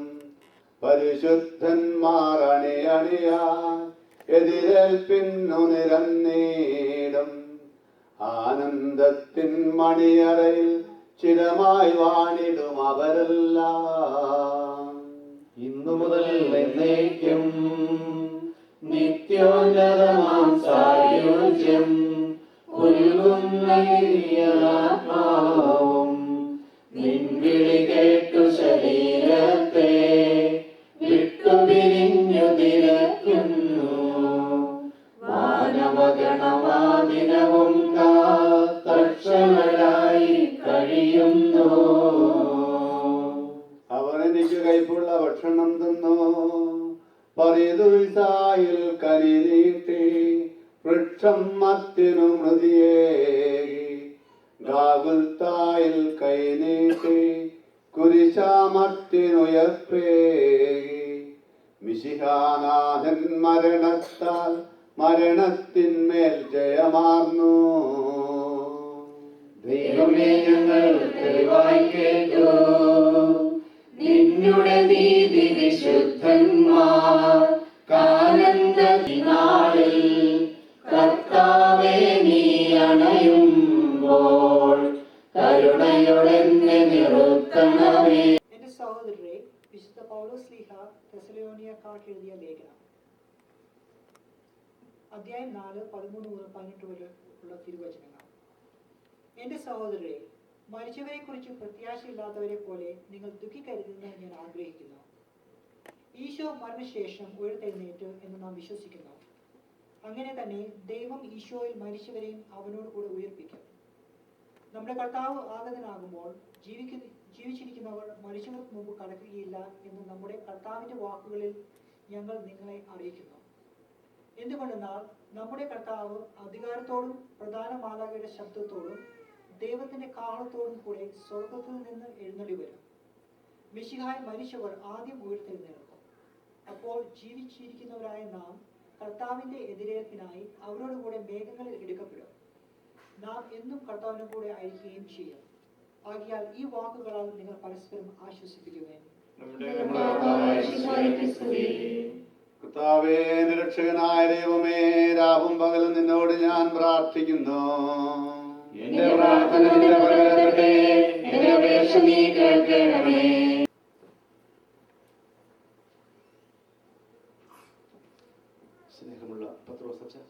S2: പരിശുദ്ധന്മാർ അണിയണിയാൻ എതിരേൽപ്പിന്നു നിരന്നീടും. ആനന്ദത്തിൻ മണിയറയിൽ ചിരമായി വാണിടും അവരെല്ലാം.
S5: ഇന്നു മുതൽ എന്നേക്കും നിത്യോന്നതമാം സായുജ്യം പുൽകുന്ന ആത്മാവും. നിൻവിളി കേട്ടു ശരീരത്തെ വിട്ടുപിരിഞ്ഞു നിരക്കുന്നു. വാനവഗണമാദിനവും കാത്തക്ഷരായി കഴിയുന്നു.
S2: കനി നീട്ടി വൃക്ഷം മത്തിനു മൃതിയേകി ഗാഗുൽത്തായിൽ കൈ നീട്ടി കുരിശാമത്തിനുയർപ്പേകി മിശിഹാനാഥൻ മരണത്താൽ മരണത്തിന്മേൽ ജയമാർന്നു.
S5: ദൈവമേ ഞങ്ങൾ തെളിവായി കേട്ടു നിന്നുടെ നീതി വിശുദ്ധന്മാർ കാലന്തനാളിൽ കർത്താവേ നീ അണയുമ്പോൾ കരുണയോടെന്നെ നിർത്തണമേ.
S6: എന്റെ സഹോദരരെ, വിശുദ്ധ പൗലോസ് ശ്ലീഹ തെസലോനിയക്കാർക്ക് എഴുതിയ ലേഖനം അധ്യായം 4 13 മുതൽ 18 വരെ ഉള്ള തിരുവചനങ്ങൾ. എന്റെ സഹോദരരെ, മരിച്ചവരെ കുറിച്ച് പ്രത്യാശയില്ലാത്തവരെ പോലെ നിങ്ങൾ ദുഃഖിക്കരുതെന്ന് ഞാൻ ആഗ്രഹിക്കുന്നു. ഈശോ മരണശേഷം ഉയർത്തെഴുന്നേറ്റ് എന്ന് നാം വിശ്വസിക്കുന്നു. അങ്ങനെ തന്നെ ദൈവം ഈശോയിൽ മരിച്ചവരെയും അവനോട് കൂടെ ഉയർപ്പിക്കും. നമ്മുടെ കർത്താവ് ആഗതനാകുമ്പോൾ ജീവിച്ചിരിക്കുന്നവർ മരിച്ചവർക്ക് മുമ്പ് കടക്കുകയില്ല എന്ന് നമ്മുടെ കർത്താവിന്റെ വാക്കുകളിൽ ഞങ്ങൾ നിങ്ങളെ അറിയിക്കുന്നു. എന്തുകൊണ്ടെന്നാൽ നമ്മുടെ കർത്താവ് അധികാരത്തോടും പ്രധാന മാലാഖയുടെ ശബ്ദത്തോടും ദൈവത്തിന്റെ കാഹളത്തോടും കൂടെ സ്വർഗത്തിൽ നിന്ന് എഴുന്നള്ളി വരും. മിശിഹായി മരിച്ചവർ ആദ്യം ഉയർത്തെഴുന്നേൽക്കും. അപ്പോൾ ജീവിച്ചിരിക്കുന്നവരായ നാം കർത്താവിന്റെ എതിരേൽപ്പിനായി അവരോടുകൂടെ മേഘങ്ങളിൽ എടുക്കപ്പെടും. നാം എന്നും കർത്താവിന്റെ കൂടെ ആയിരിക്കുകയും ചെയ്യും. ആകിയാൽ ഈ വാക്കുകളാൽ നിങ്ങൾ പരസ്പരം ആശ്വസിപ്പിക്കുവേൻ.
S2: കർത്താവേ, രക്ഷകനായ ദൈവമേ, രാവും പകലും നിന്നോട് ഞാൻ പ്രാർത്ഥിക്കുന്നു.
S5: എന്റെ പ്രാർത്ഥന നിരവധിക്കട്ടെ, എന്റെ അപേക്ഷ നീ കേൾക്കണമേ.
S4: സ്നേഹമുള്ള പത്രോസ് അച്ഛൻ,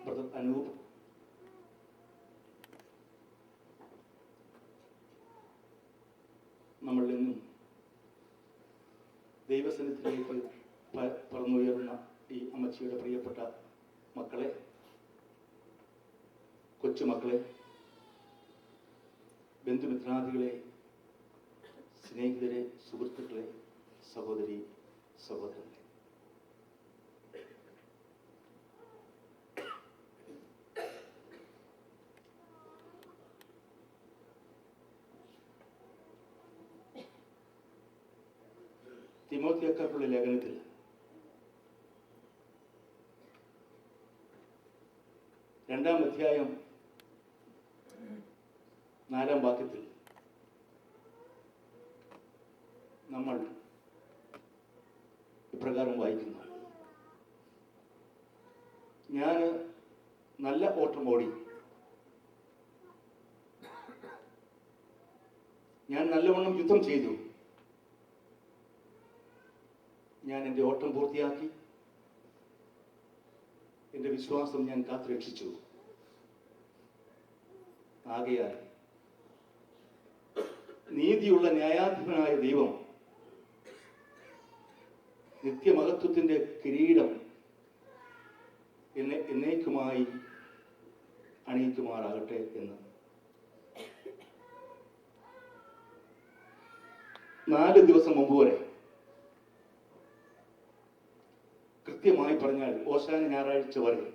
S4: ബ്രദർ അനൂപ്, നമ്മളിൽ നിന്നും ദൈവസന്നിധിയിലേക്ക് പറന്നുയർന്ന ഈ അമ്മച്ചിയുടെ പ്രിയപ്പെട്ട മക്കളെ, കൊച്ചുമക്കളെ, ബന്ധുമിത്രാദികളെ, സ്നേഹിതരെ, സുഹൃത്തുക്കളെ, സഹോദരി സഹോദരങ്ങളെ, തിമോത്തിയക്കാർക്കുള്ള ലേഖനത്തിൽ രണ്ടാം അധ്യായം 4-ാം വാക്യത്തിൽ നമ്മൾ ഇപ്രകാരം വായിക്കുന്നു: ഞാൻ നല്ല ഓട്ടം ഓടി, ഞാൻ നല്ലവണ്ണം യുദ്ധം ചെയ്തു, ഞാൻ എൻ്റെ ഓട്ടം പൂർത്തിയാക്കി, എൻ്റെ വിശ്വാസം ഞാൻ കാത്തുരക്ഷിച്ചു. ആകയാൽ നീതിയുള്ള ന്യായാധിപനായ ദൈവം നിത്യമഹത്വത്തിൻ്റെ കിരീടം എന്നെ എന്നേക്കുമായി അണിയിക്കുമാറാകട്ടെ എന്ന്. 4 ദിവസം മുമ്പ് വരെ, കൃത്യമായി പറഞ്ഞാൽ ഓശാന ഞായറാഴ്ച വരെ,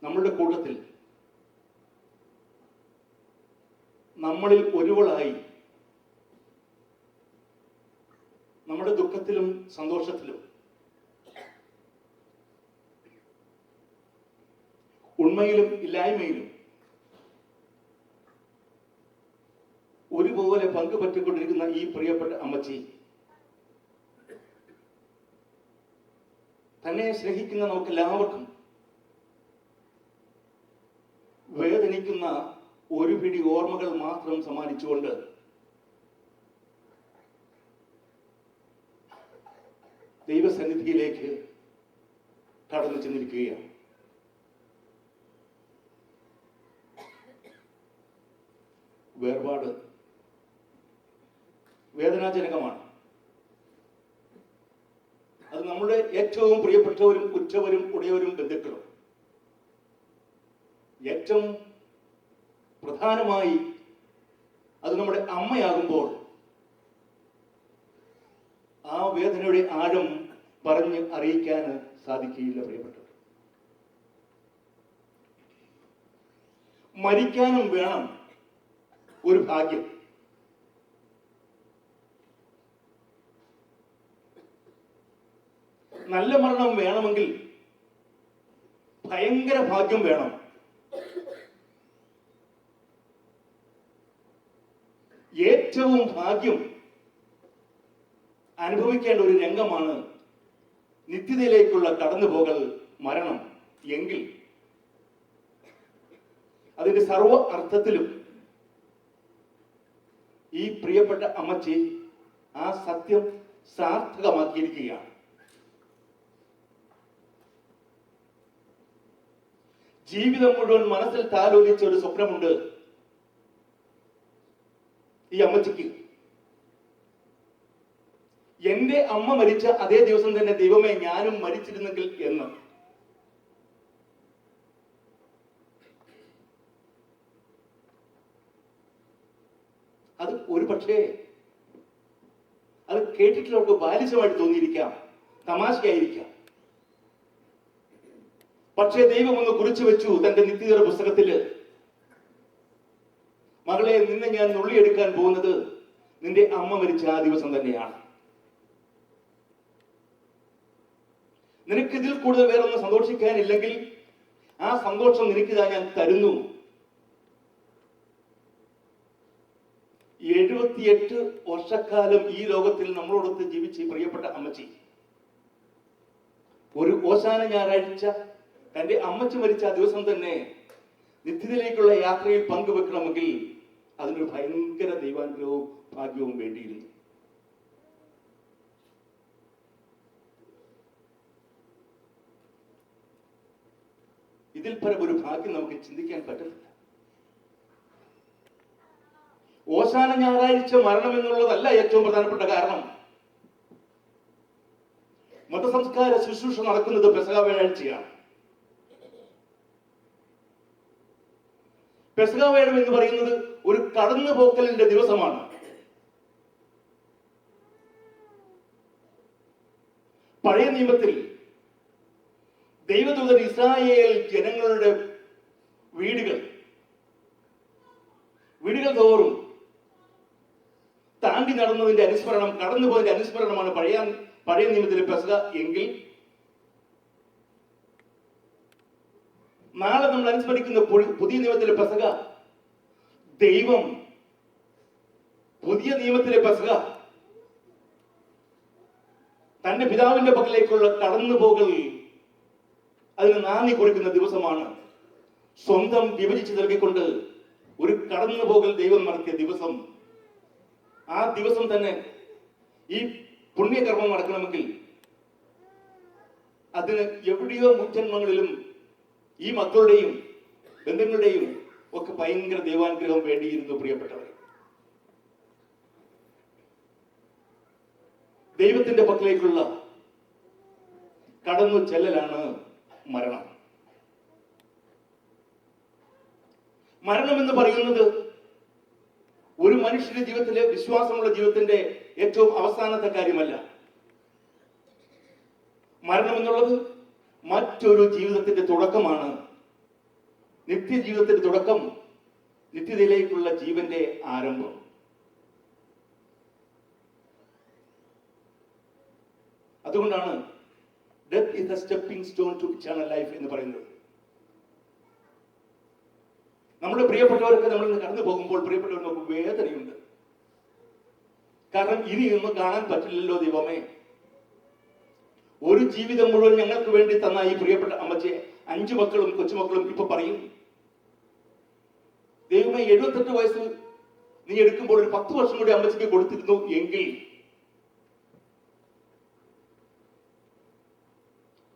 S4: നമ്മളുടെ കൂട്ടത്തിൽ നമ്മളിൽ ഒരുവളായി നമ്മുടെ ദുഃഖത്തിലും സന്തോഷത്തിലും ഉണ്മയിലും ഇല്ലായ്മയിലും ഒരുപോലെ പങ്കുപറ്റിക്കൊണ്ടിരിക്കുന്ന ഈ പ്രിയപ്പെട്ട അമ്മച്ചി തന്നെ സ്നേഹിക്കുന്ന നമുക്കെല്ലാവർക്കും വേദനിക്കുന്ന ഒരു പിടി ഓർമ്മകൾ മാത്രം സമ്മാനിച്ചുകൊണ്ട് ദൈവസന്നിധിയിലേക്ക് കടന്നു ചെന്നിരിക്കുകയാണ്. വേർപാട് വേദനാജനകമാണ്. അത് നമ്മുടെ ഏറ്റവും പ്രിയപ്പെട്ടവരും ഉറ്റവരും ഉടയവരും ബന്ധുക്കളും, ഏറ്റവും പ്രധാനമായി അത് നമ്മുടെ അമ്മയാകുമ്പോൾ ആ വേദനയുടെ ആഴം പറഞ്ഞ് അറിയിക്കാൻ സാധിക്കുകയില്ല പ്രിയപ്പെട്ടവർ. മരിക്കാനും വേണം ഒരു ഭാഗ്യം. നല്ല മരണം വേണമെങ്കിൽ ഭയങ്കര ഭാഗ്യം വേണം. ഏറ്റവും ഭാഗ്യം അനുഭവിക്കേണ്ട ഒരു രംഗമാണ് നിത്യതയിലേക്കുള്ള കടന്നുപോകൽ, മരണം. എങ്കിൽ അതിന്റെ സർവ അർത്ഥത്തിലും ഈ പ്രിയപ്പെട്ട അമ്മച്ചി ആ സത്യം സാർത്ഥകമാക്കിയിരിക്കുകയാണ്. ജീവിതം മുഴുവൻ മനസ്സിൽ താലോലിച്ച ഒരു സ്വപ്നമുണ്ട് ഈ അമ്മച്ചിക്ക്. എന്റെ അമ്മ മരിച്ച അതേ ദിവസം തന്നെ ദൈവമേ ഞാനും മരിച്ചിരുന്നെങ്കിൽ എന്ന്. അത് ഒരു പക്ഷേ അത് കേട്ടിട്ടുള്ളവർക്ക് ബാലിശമായിട്ട് തോന്നിയിരിക്കാം, തമാശയായിരിക്കാം. പക്ഷേ ദൈവം ഒന്ന് കുറിച്ചു വെച്ചു തന്റെ നിത്യതയുടെ പുസ്തകത്തില്, മകളെ നിന്നെ ഞാൻ നുള്ളിയെടുക്കാൻ പോകുന്നത് നിന്റെ അമ്മ മരിച്ച ആ ദിവസം തന്നെയാണ്. നിനക്ക് ഇതിൽ കൂടുതൽ വേറൊന്നും സന്തോഷിക്കാനില്ലെങ്കിൽ ആ സന്തോഷം നിനക്കിതാ ഞാൻ തരുന്നു. 78 വർഷക്കാലം ഈ ലോകത്തിൽ നമ്മളോടൊത്ത് ജീവിച്ച് പ്രിയപ്പെട്ട അമ്മച്ചി ഒരു ഓശാന ഞായറാഴ്ച തന്റെ അമ്മച്ചി മരിച്ച ആ ദിവസം തന്നെ നിത്യത്തിലേക്കുള്ള യാത്രയിൽ പങ്കുവെക്കണമെങ്കിൽ അതിനൊരു ഭയങ്കര ദൈവാനുഗ്രഹവും ഭാഗ്യവും വേണ്ടിയിരുന്നു. ഇതിൽ പരം ഒരു ഭാഗ്യം നമുക്ക് ചിന്തിക്കാൻ പറ്റില്ല. ഓശാന ഞായറാഴ്ച മരണം എന്നുള്ളതല്ല ഏറ്റവും പ്രധാനപ്പെട്ട കാരണം. മതസംസ്കാര ശുശ്രൂഷ നടക്കുന്നത് പെസഹ വ്യാഴാഴ്ചയാണ്. പെസഹ വ്യാഴം എന്ന് പറയുന്നത് ഒരു കടന്നുപോക്കലിന്റെ ദിവസമാണ്. പഴയ നിയമത്തിൽ ദൈവദൂതൻ ഇസ്രായേൽ ജനങ്ങളുടെ വീടുകൾ തോറും താണ്ടി നടന്നതിന്റെ അനുസ്മരണം, കടന്നുപോയതിന്റെ അനുസ്മരണമാണ് പഴയ നിയമത്തിലെ പെസഹ എങ്കിൽ, നാളെ നമ്മൾ അനുസ്മരിക്കുന്ന പുതിയ നിയമത്തിലെ പെസഹ, ദൈവം പുതിയ നിയമത്തിലെ പെസഹ തന്റെ പിതാവിന്റെ പക്കലേക്കുള്ള കടന്നുപോകൽ, അതിന് നാന്ദി കുറിക്കുന്ന ദിവസമാണ്. സ്വന്തം വിഭജിച്ച് നൽകിക്കൊണ്ട് ഒരു കടന്നുപോകൽ ദൈവം നടത്തിയ ദിവസം. ആ ദിവസം തന്നെ ഈ പുണ്യകർമ്മം നടക്കണമെങ്കിൽ അതിന് എവിടെയോ മുൻജന്മങ്ങളിലും ഈ മക്കളുടെയും ബന്ധങ്ങളുടെയും ഒക്കെ ഭയങ്കര ദൈവാനുഗ്രഹം വേണ്ടിയിരുന്നു പ്രിയപ്പെട്ടവരെ. ദൈവത്തിന്റെ പക്കലേക്കുള്ള കടന്നു ചെല്ലലാണ് മരണം. മരണം എന്ന് പറയുന്നത് ഒരു മനുഷ്യന്റെ ജീവിതത്തിലെ, വിശ്വാസമുള്ള ജീവിതത്തിന്റെ ഏറ്റവും അവസാനത്തെ കാര്യമല്ല. മരണം എന്നുള്ളത് മറ്റൊരു ജീവിതത്തിന്റെ തുടക്കമാണ്. നിത്യജീവിതത്തിന്റെ തുടക്കം, നിത്യതയിലേക്കുള്ള ജീവന്റെ ആരംഭം. അതുകൊണ്ടാണ് death is a stepping stone to eternal life എന്ന് പറയുന്നത്. നമ്മുടെ പ്രിയപ്പെട്ടവരൊക്കെ നമ്മൾ കടന്നു പോകുമ്പോൾ പ്രിയപ്പെട്ടവർ നമുക്ക് വേദനയുണ്ട്. കാരണം ഇനിയൊന്നും കാണാൻ പറ്റില്ലല്ലോ ദൈവമേ. ഒരു ജീവിതം മുഴുവൻ ഞങ്ങൾക്ക് വേണ്ടി തന്ന ഈ പ്രിയപ്പെട്ട അമ്മച്ചിയെ 5 മക്കളും കൊച്ചുമക്കളും ഇപ്പൊ പറയും, ദൈവമേ 78 വയസ്സ് നീ എടുക്കുമ്പോൾ ഒരു 10 വർഷം കൂടി അമ്മച്ചിക്ക് കൊടുത്തിരുന്നു എങ്കിൽ.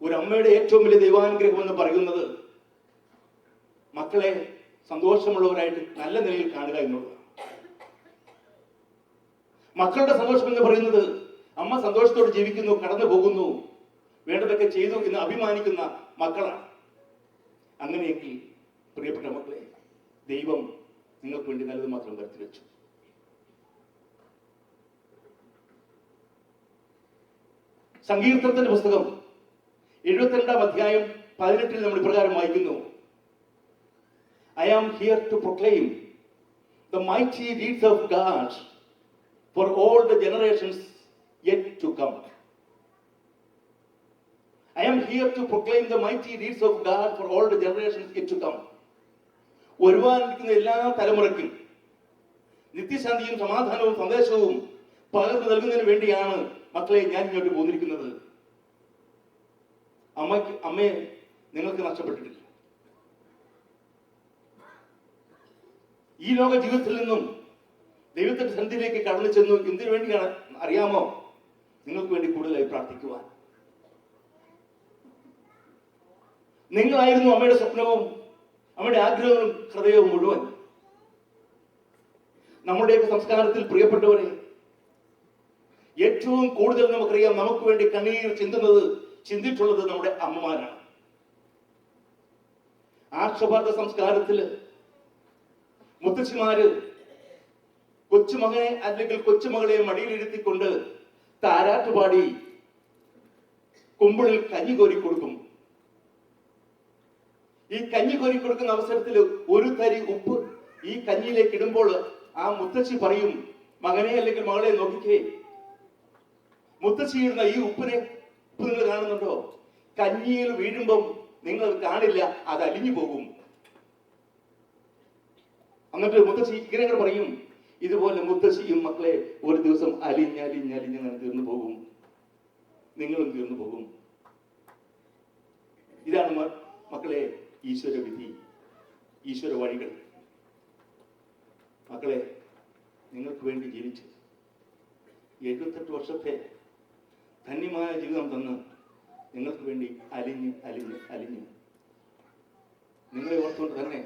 S4: ഒരു അമ്മയുടെ ഏറ്റവും വലിയ ദൈവാനുഗ്രഹം എന്ന് പറയുന്നത് മക്കളെ സന്തോഷമുള്ളവരായിട്ട് നല്ല നിലയിൽ കാണുക എന്നുള്ളതാണ്. മക്കളുടെ സന്തോഷം എന്ന് പറയുന്നത് അമ്മ സന്തോഷത്തോടെ ജീവിക്കുന്നു, കടന്നു പോകുന്നു, വേണ്ടതൊക്കെ ചെയ്തു എന്ന് അഭിമാനിക്കുന്ന മക്കളാണ്. അങ്ങനെയെങ്കിൽ പ്രിയപ്പെട്ട മക്കളെ, ദൈവം നിങ്ങൾക്ക് വേണ്ടി നല്ലത് മാത്രം വരുത്തി വെച്ചു. സങ്കീർത്തനത്തിന്റെ പുസ്തകം 72 അധ്യായം 18 നമ്മൾ ഇപ്രകാരം വായിക്കുന്നു: I am here to proclaim the mighty deeds of God for all the generations yet to come. I am here to proclaim the mighty deeds of God for all the generations yet to come. വരുവാനിരിക്കുന്ന എല്ലാ തലമുറയ്ക്കും നിത്യശാന്തിയും സമാധാനവും സന്ദേശവും പകർന്നു നൽകുന്നതിന് വേണ്ടിയാണ് മക്കളെ ഞാൻ ഇങ്ങോട്ട് പോന്നിരിക്കുന്നത്. അമ്മയെ നിങ്ങൾക്ക് നഷ്ടപ്പെട്ടിട്ടില്ല. ഈ ലോക ജീവിതത്തിൽ നിന്നും ദൈവത്തിന്റെ സന്നിധിയിലേക്ക് കടന്നു ചെന്നു. എന്തിനു വേണ്ടിയാണ് അറിയാമോ? നിങ്ങൾക്ക് വേണ്ടി കൂടുതലായി പ്രാർത്ഥിക്കുവാൻ. നിങ്ങളായിരുന്നു അമ്മയുടെ സ്വപ്നവും അമ്മയുടെ ആഗ്രഹവും ഹൃദയവും മുഴുവൻ. നമ്മുടെയൊക്കെ സംസ്കാരത്തിൽ പ്രിയപ്പെട്ടവരെ, ഏറ്റവും കൂടുതൽ നമുക്കറിയാം നമുക്ക് വേണ്ടി കണ്ണീർ ചിന്തിട്ടുള്ളത് നമ്മുടെ അമ്മമാരാണ്. ആർഷഭാരത സംസ്കാരത്തില് മുത്തശ്ശിമാര് കൊച്ചുമകനെ അല്ലെങ്കിൽ കൊച്ചുമകളെ മടിയിലിരുത്തിക്കൊണ്ട് താരാട്ടുപാടി കുമ്പിളിൽ കഞ്ഞി കോരി കൊടുക്കും. ഈ കഞ്ഞി കോരി കൊടുക്കുന്ന അവസരത്തിൽ ഒരു തരി ഉപ്പ് ഈ കഞ്ഞിയിലേക്ക് ഇടുമ്പോൾ ആ മുത്തശ്ശി പറയും, മകനെ അല്ലെങ്കിൽ മകളെ നോക്കിക്കേ, മുത്തശ്ശി ഇടുന്ന ഈ ഉപ്പ് നിങ്ങൾ കാണുന്നുണ്ടോ? കഞ്ഞിയിൽ വീഴുമ്പം നിങ്ങൾ കാണില്ല, അത് അലിഞ്ഞു പോകും. എന്നിട്ട് മുത്തശ്ശി ഇങ്ങനെ പറയും, ഇതുപോലെ മുത്തശ്ശിയും മക്കളെ ഒരു ദിവസം അലിഞ്ഞങ്ങനെ തീർന്നു പോകും, നിങ്ങളും തീർന്നു പോകും. ഇതാണ് മക്കളെ ഈശ്വര വിധി, ഈശ്വര വഴികൾ. മക്കളെ, നിങ്ങൾക്ക് വേണ്ടി ജീവിച്ച് 78 വർഷത്തെ ധന്യമായ ജീവിതം തന്ന് നിങ്ങൾക്ക് വേണ്ടി അലിഞ്ഞ് നിങ്ങളെ ഓർത്തുകൊണ്ട് തന്നെ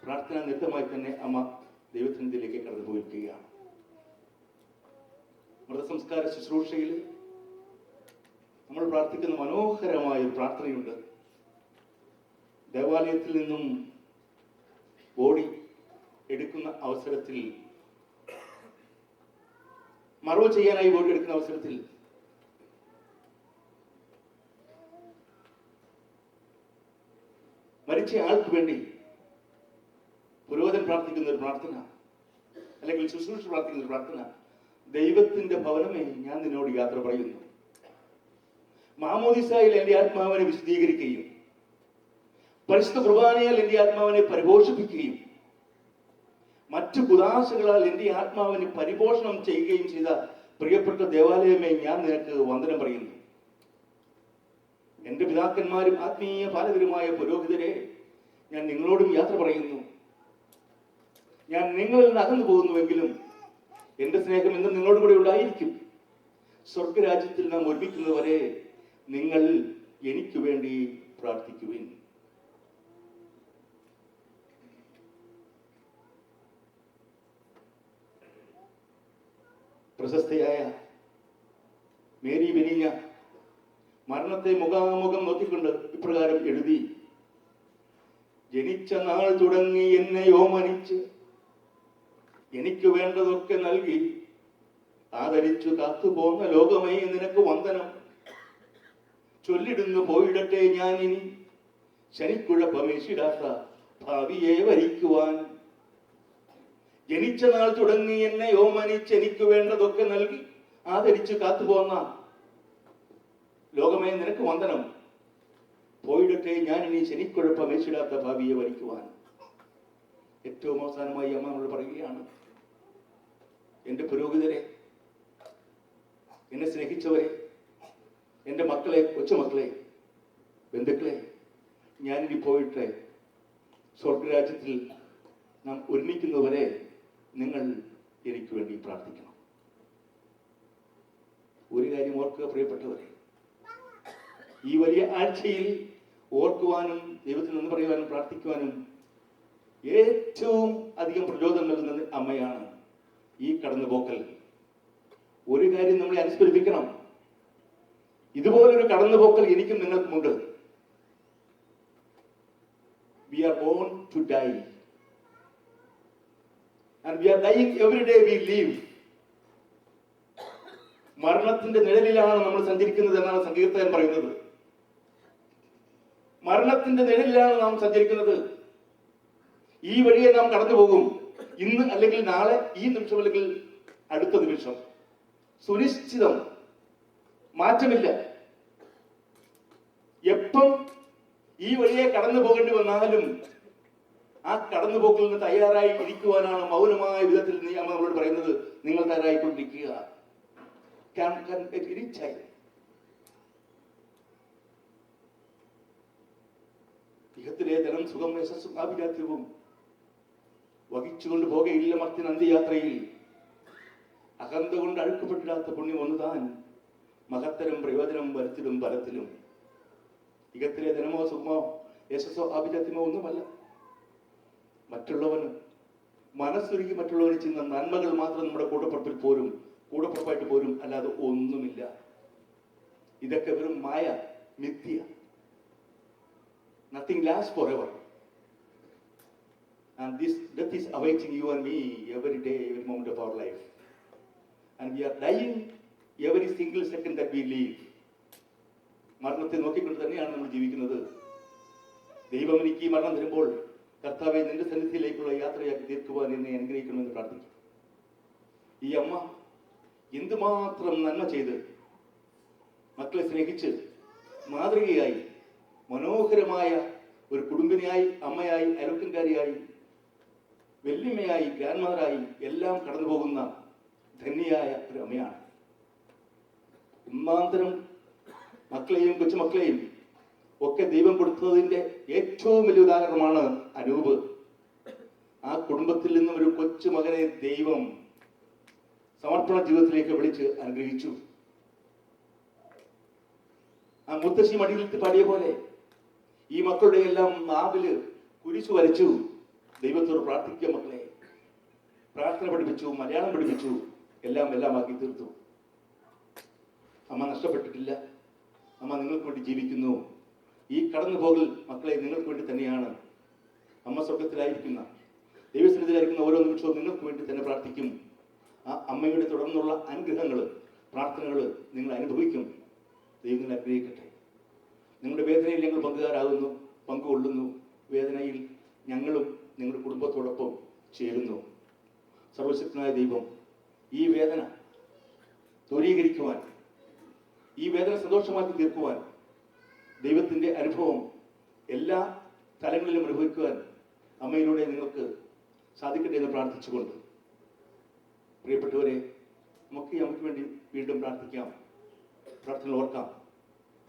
S4: പ്രാർത്ഥന നിരന്തരമായി തന്നെ അമ്മ ദൈവസന്നിധിയിലേക്ക് കടന്നു പോയിരിക്കുകയാണ്. മൃതസംസ്കാര ശുശ്രൂഷയിൽ നമ്മൾ പ്രാർത്ഥിക്കുന്ന മനോഹരമായ ഒരു പ്രാർത്ഥനയുണ്ട്. ദേവാലയത്തിൽ നിന്നും ബോഡി എടുക്കുന്ന അവസരത്തിൽ, മറവ് ചെയ്യാനായി ബോഡി എടുക്കുന്ന അവസരത്തിൽ മരിച്ച ആൾക്ക് വേണ്ടി പുരോഹിതൻ പ്രാർത്ഥിക്കുന്ന ഒരു പ്രാർത്ഥന, അല്ലെങ്കിൽ ശുശ്രൂഷ പ്രാർത്ഥിക്കുന്ന ഒരു പ്രാർത്ഥന: ദൈവത്തിന്റെ ഭവനമേ, ഞാൻ നിന്നോട് യാത്ര പറയുന്നു. മാമോദിസായിൽ എന്റെ ആത്മാവിനെ വിശദീകരിക്കുകയും പരിശുദ്ധ കുർബാനയാൽ എന്റെ ആത്മാവിനെ പരിപോഷിപ്പിക്കുകയും മറ്റു കുദാശകളാൽ എന്റെ ആത്മാവിനെ പരിപോഷണം ചെയ്യുകയും ചെയ്ത പ്രിയപ്പെട്ട ദേവാലയമേ, ഞാൻ നിനക്ക് വന്ദനം പറയുന്നു. എന്റെ പിതാക്കന്മാരും ആത്മീയ പാലകരുമായ പുരോഹിതരെ, ഞാൻ നിങ്ങളോടും യാത്ര പറയുന്നു. ഞാൻ നിങ്ങളിൽ നിന്ന് അകന്നു പോകുന്നുവെങ്കിലും എന്റെ സ്നേഹം എന്നും നിങ്ങളോട് കൂടെ ഉണ്ടായിരിക്കും. സ്വർഗരാജ്യത്തിൽ നാം ഒരുമിക്കുന്നവരെ നിങ്ങൾ എനിക്ക് വേണ്ടി പ്രാർത്ഥിക്കുവിൻ. പ്രശസ്തയായ മേരി ബെനീഞ്ഞ മരണത്തെ മുഖാമുഖം നോക്കിക്കൊണ്ട് ഇപ്രകാരം എഴുതി: ജനിച്ച നാൾ തുടങ്ങി എന്നെ ഓമനിച്ച് എനിക്ക് വേണ്ടതൊക്കെ നൽകി ആദരിച്ചു കാത്തുപോന്ന ലോകമേ, നിനക്ക് വന്ദനം. ചൊല്ലിടുന്നു പോയിടട്ടെ ഞാൻ ഇനി ശനിക്കുഴപ്പമേശിടാത്ത ഭാവിയെ വരിക്കുവാൻ. ജനിച്ച നാൾ തുടങ്ങി എന്നെ ഓമനിച്ച് എനിക്ക് വേണ്ടതൊക്കെ നൽകി ആദരിച്ചു കാത്തുപോന്ന ലോകമേ, നിനക്ക് വന്ദനം. പോയിടട്ടെ ഞാൻ ഇനി ശനിക്കുഴപ്പമേശിടാത്ത ഭാവിയെ വരിക്കുവാൻ. ഏറ്റവും അവസാനമായി അമ്മ നമ്മൾ പറയുകയാണ്: എന്റെ പുരോഹിതരെ, എന്നെ സ്നേഹിച്ചവരെ, എന്റെ മക്കളെ, കൊച്ചുമക്കളെ, ബന്ധുക്കളെ, ഞാനിനി പോയിട്ട് സ്വർഗരാജ്യത്തിൽ നാം ഒരുമിക്കുന്നവരെ നിങ്ങൾ എനിക്ക് വേണ്ടി പ്രാർത്ഥിക്കണം. ഒരു കാര്യം ഓർക്കുക പ്രിയപ്പെട്ടവരെ, ഈ വലിയ ആഴ്ചയിൽ ഓർക്കുവാനും ദൈവത്തിൽ നിന്ന് പറയുവാനും പ്രാർത്ഥിക്കുവാനും ഏറ്റവും അധികം പ്രചോദനം നൽകുന്നത് അമ്മയാണ്. ഈ കടന്നുപോക്കൽ ഒരു കാര്യം നമ്മളെ അനുസ്മരിപ്പിക്കണം: ഇതുപോലൊരു കടന്നുപോക്കൽ എനിക്കും നിങ്ങൾക്കുമുണ്ട്. We are born to die, and we are dying every day we live. മരണത്തിന്റെ നിഴലിലാണ് നമ്മൾ സഞ്ചരിക്കുന്നത് എന്നാണ് സങ്കീർത്തകൻ പറയുന്നത്. മരണത്തിന്റെ നിഴലിലാണ് നാം സഞ്ചരിക്കുന്നത്. ഈ വഴിയെ നാം കടന്നു പോകും. ഇന്ന് അല്ലെങ്കിൽ നാളെ, ഈ നിമിഷം അല്ലെങ്കിൽ അടുത്ത നിമിഷം. സുനിശ്ചിതം, മാറ്റമില്ല. എപ്പം ഈ വഴിയെ കടന്നു പോകേണ്ടി വന്നാലും ആ കടന്നുപോക്കിൽ നിന്ന് തയ്യാറായി ഇരിക്കുവാനാണ് മൗനമായ വിധത്തിൽ അമ്മ നമ്മളോട് പറയുന്നത്. നിങ്ങൾ തയ്യാറായിക്കൊണ്ടിരിക്കുക. ഇഹത്തിലെ ധനം, സുഖം, യശസ്സും ആഭിജാത്യവും വഹിച്ചുകൊണ്ട് പോകയില്ല മർത്തിന് അന്ത്യയാത്രയിൽ. അകന്ത കൊണ്ട് അഴുക്കപ്പെട്ടിടാത്ത പുണ്യം ഒന്നുതാൻ മഹത്തരം പ്രയോജനം വരുത്തിലും ഫലത്തിലും. ഇഹത്തിലെ ധനമോ സുഖമോ യശസ്സോ ആഭിജാത്യമോ ഒന്നുമല്ല. മറ്റുള്ളവന് മനസ്സൊരുക്കി മറ്റുള്ളവന് ചെയ്യുന്ന നന്മകൾ മാത്രം നമ്മുടെ കൂടപ്പുറപ്പായിട്ട് പോരും, അല്ലാതെ ഒന്നുമില്ല. ഇതൊക്കെ വെറും മായ, മിഥ്യ. Nothing last for ever. And this death is awaiting you and me every day, every moment of our life. And we are dying every single second that we live. മരണത്തെ നോക്കിക്കൊണ്ട് തന്നെയാണ് നമ്മൾ ജീവിക്കുന്നത്. ദൈവം എനിക്ക് ഈ മരണം തരുമ്പോൾ കർത്താവെ നിന്റെ സന്നിധിയിലേക്കുള്ള യാത്രയാക്കി തീർക്കുവാൻ എന്നെ അനുഗ്രഹിക്കണമെന്ന് പ്രാർത്ഥിക്കും. ഈ അമ്മ എന്തുമാത്രം നന്മ ചെയ്ത് മക്കളെ സ്നേഹിച്ച് മാതൃകയായി മനോഹരമായ ഒരു കുടുംബിനിയായി, അമ്മയായി, അയൽവക്കംകാരിയായി, വെല്ലുമ്മയായി, ഗ്രാൻഡ് മദറായി എല്ലാം കടന്നു പോകുന്ന ധന്യയായ ഒരു അമ്മയാണ്. ഒന്നാന്തരം മക്കളെയും കൊച്ചുമക്കളെയും ഒക്കെ ദൈവം കൊടുത്തതിന്റെ ഏറ്റവും വലിയ ഉദാഹരണമാണ് അനൂപ്. ആ കുടുംബത്തിൽ നിന്നും ഒരു കൊച്ചുമകനെ ദൈവം സമർപ്പണ ജീവിതത്തിലേക്ക് വിളിച്ച് അനുഗ്രഹിച്ചു. ആ മുത്തശ്ശി മടിയിലിട്ട് പാടിയ പോലെ ഈ മക്കളുടെ എല്ലാം നാവില് കുരിശു വരച്ചു. ദൈവത്തോട് പ്രാർത്ഥിക്കുക മക്കളെ. പ്രാർത്ഥന പഠിപ്പിച്ചു, മലയാളം പഠിപ്പിച്ചു, എല്ലാം ആക്കി തീർത്തു. അമ്മ നഷ്ടപ്പെട്ടിട്ടില്ല. അമ്മ നിങ്ങൾക്ക് വേണ്ടി ജീവിക്കുന്നു. ഈ കടന്നു പോകൽ മക്കളെ നിങ്ങൾക്ക് വേണ്ടി തന്നെയാണ്. അമ്മ സ്വർഗത്തിലായിരിക്കുന്ന, ദൈവസന്നിധിയിലായിരിക്കുന്ന ഓരോ നിമിഷവും നിങ്ങൾക്ക് വേണ്ടി തന്നെ പ്രാർത്ഥിക്കും. ആ അമ്മയുടെ തുടർന്നുള്ള അനുഗ്രഹങ്ങൾ, പ്രാർത്ഥനകൾ നിങ്ങൾ അനുഭവിക്കും. ദൈവം നിങ്ങളെ അനുഗ്രഹിക്കട്ടെ. നിങ്ങളുടെ വേദനയിൽ ഞങ്ങൾ പങ്കുകൊള്ളുന്നു. വേദനയിൽ ഞങ്ങളും നിങ്ങളുടെ കുടുംബത്തോടൊപ്പം ചേരുന്നു. സർവശക്തനായ ദൈവം ഈ വേദന ദൂരീകരിക്കുവാൻ, ഈ വേദന സന്തോഷമാക്കി തീർക്കുവാൻ, ദൈവത്തിൻ്റെ അനുഭവം എല്ലാ തലങ്ങളിലും അനുഭവിക്കുവാൻ അമ്മയിലൂടെ നിങ്ങൾക്ക് സാധിക്കട്ടെ എന്ന് പ്രാർത്ഥിച്ചുകൊണ്ട്, പ്രിയപ്പെട്ടവരെ, നമുക്ക് അമ്മയ്ക്ക് വേണ്ടി വീണ്ടും പ്രാർത്ഥിക്കാം. പ്രാർത്ഥന ഓർക്കാം.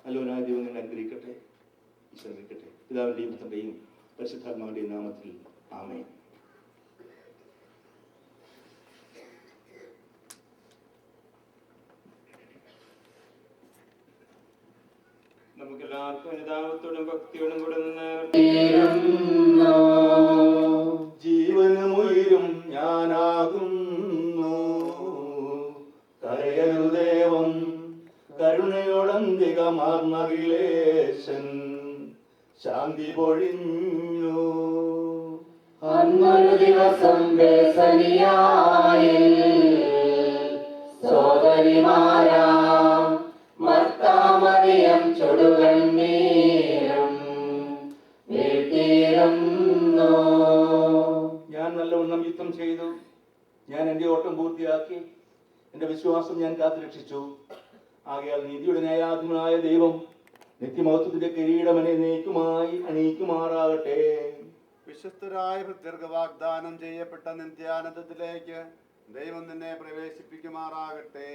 S4: നല്ലവനായ ദൈവം നിങ്ങൾ അനുഗ്രഹിക്കട്ടെ, ഈശ്വരനിക്കട്ടെ. പിതാവിൻ്റെയും പുത്രൻ്റെയും പരിശുദ്ധാത്മാവിൻ്റെയും നാമത്തിൽ ആമേൻ.
S3: നമുക്കെല്ലാവർക്കും അനുതാപത്തോടും ഭക്തിയോടും കൂടെ നിന്ന്
S2: ജീവനുമുയരും ഞാനാകുന്നു, കരയരുദേവം കരുണയോടന്തികമാർന്നകിലേശൻ ശാന്തി പൊഴിഞ്ഞു.
S5: അന്നൊരു ദിവസം ബേസനിയായിൽ സോദരിമാരാം മർത്താമറിയം ചുടുകണ്ണീരും വീഴ്ത്തിയിരുന്നു.
S4: ഞാൻ നല്ലവണ്ണം യുദ്ധം ചെയ്തു, ഞാൻ എൻ്റെ ഓട്ടം പൂർത്തിയാക്കി, എൻ്റെ വിശ്വാസം ഞാൻ കാത്തുരക്ഷിച്ചു. ആകയാൽ നീതിയുടെ ന്യായാധിപനായ ദൈവം നിത്യമഹത്വത്തിന്റെ കിരീടമനെ നീക്കുമായി അണിയിക്കുമാറാകട്ടെ.
S2: വിശ്വസ്തരായ ഭക്തർക്ക് വാഗ്ദാനം ചെയ്യപ്പെട്ട നിത്യാനന്ദത്തിലേക്ക് ദൈവം നിന്നെ പ്രവേശിപ്പിക്കുമാറാകട്ടെ.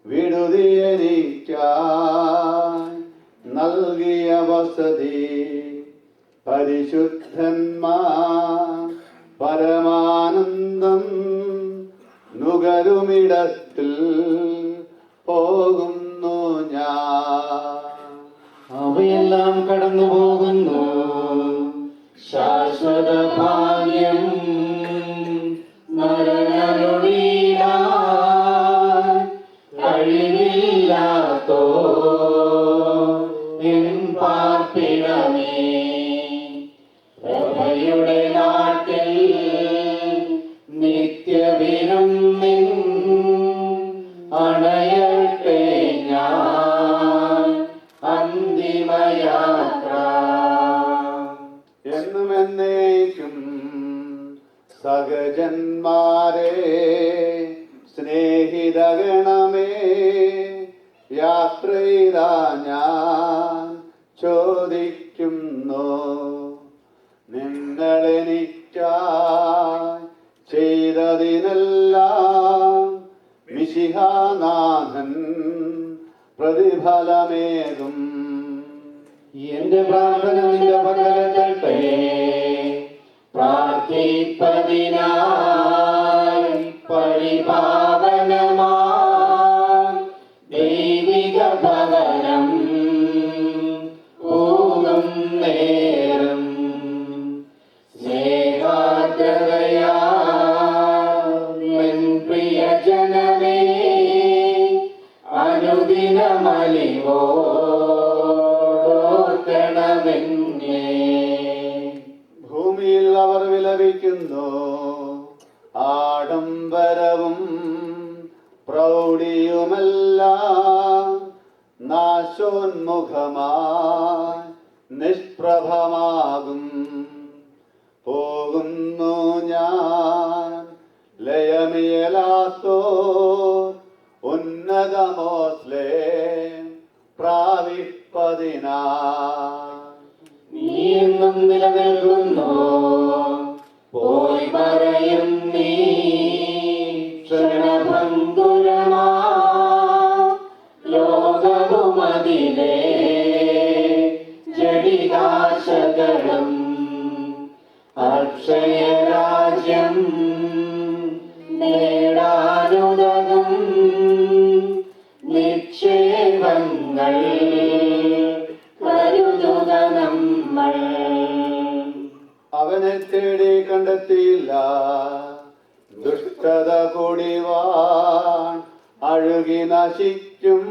S2: വിടുതിയെനിക്കായി നൽകിയ വസതി പരിശുദ്ധന്മാർ പരമാനന്ദം നുകരുമിടത്തിൽ പോകുന്നു ഞാൻ.
S5: അവയെല്ലാം കടന്നു പോകുന്നു, ശാശ്വത ഭാഗ്യ
S2: ഓർക്കണമേ. യാത്രയിലാ ഞാൻ ചോദിക്കുന്നു, നിങ്ങളെനിക്കായി ചെയ്തതിനെല്ലാം മിശിഹാനാഥൻ പ്രതിഫലമേകും.
S5: എന്റെ പ്രാർത്ഥന നിന്റെ പകരട്ടെ, പ്രാർത്ഥിപ്പതിനായി പരിപാവനമാ ദൈവിക ഭവനം ഊന്നും നേരം സ്നേഹാദ്രതയാ പ്രിയജനമേ അനുദിനമലിവോർക്കണമെന്നേ.
S2: ഭൂമിയിൽ അവർ വിലപിക്കുന്നു, ആഡംബരവും പ്രൗഢിയുമെല്ലാം നാശോന്മുഖമായി നിഷ്പ്രഭമാകും. പോകുന്നു ഞാൻ ലയമിയലാത്തോ ഉന്നതമോസ്ലേ പ്രാപിപ്പതിനാ.
S5: നീ എന്നും നിലനിൽക്കുന്നു, പോയി മറയും നീ ക്ഷണഭംഗുരമാ ലോകവുമതിലേ ജഡികാശകളും അക്ഷയരാജ്യം നേടാനുതകും നിക്ഷേപങ്ങൾ കരുതുക നമ്മൾ.
S2: അവനെ തേടി കണ്ടെത്തിയില്ല, ദുഷ്ടത കൂടിവാൻ അഴുകി നശിക്കും.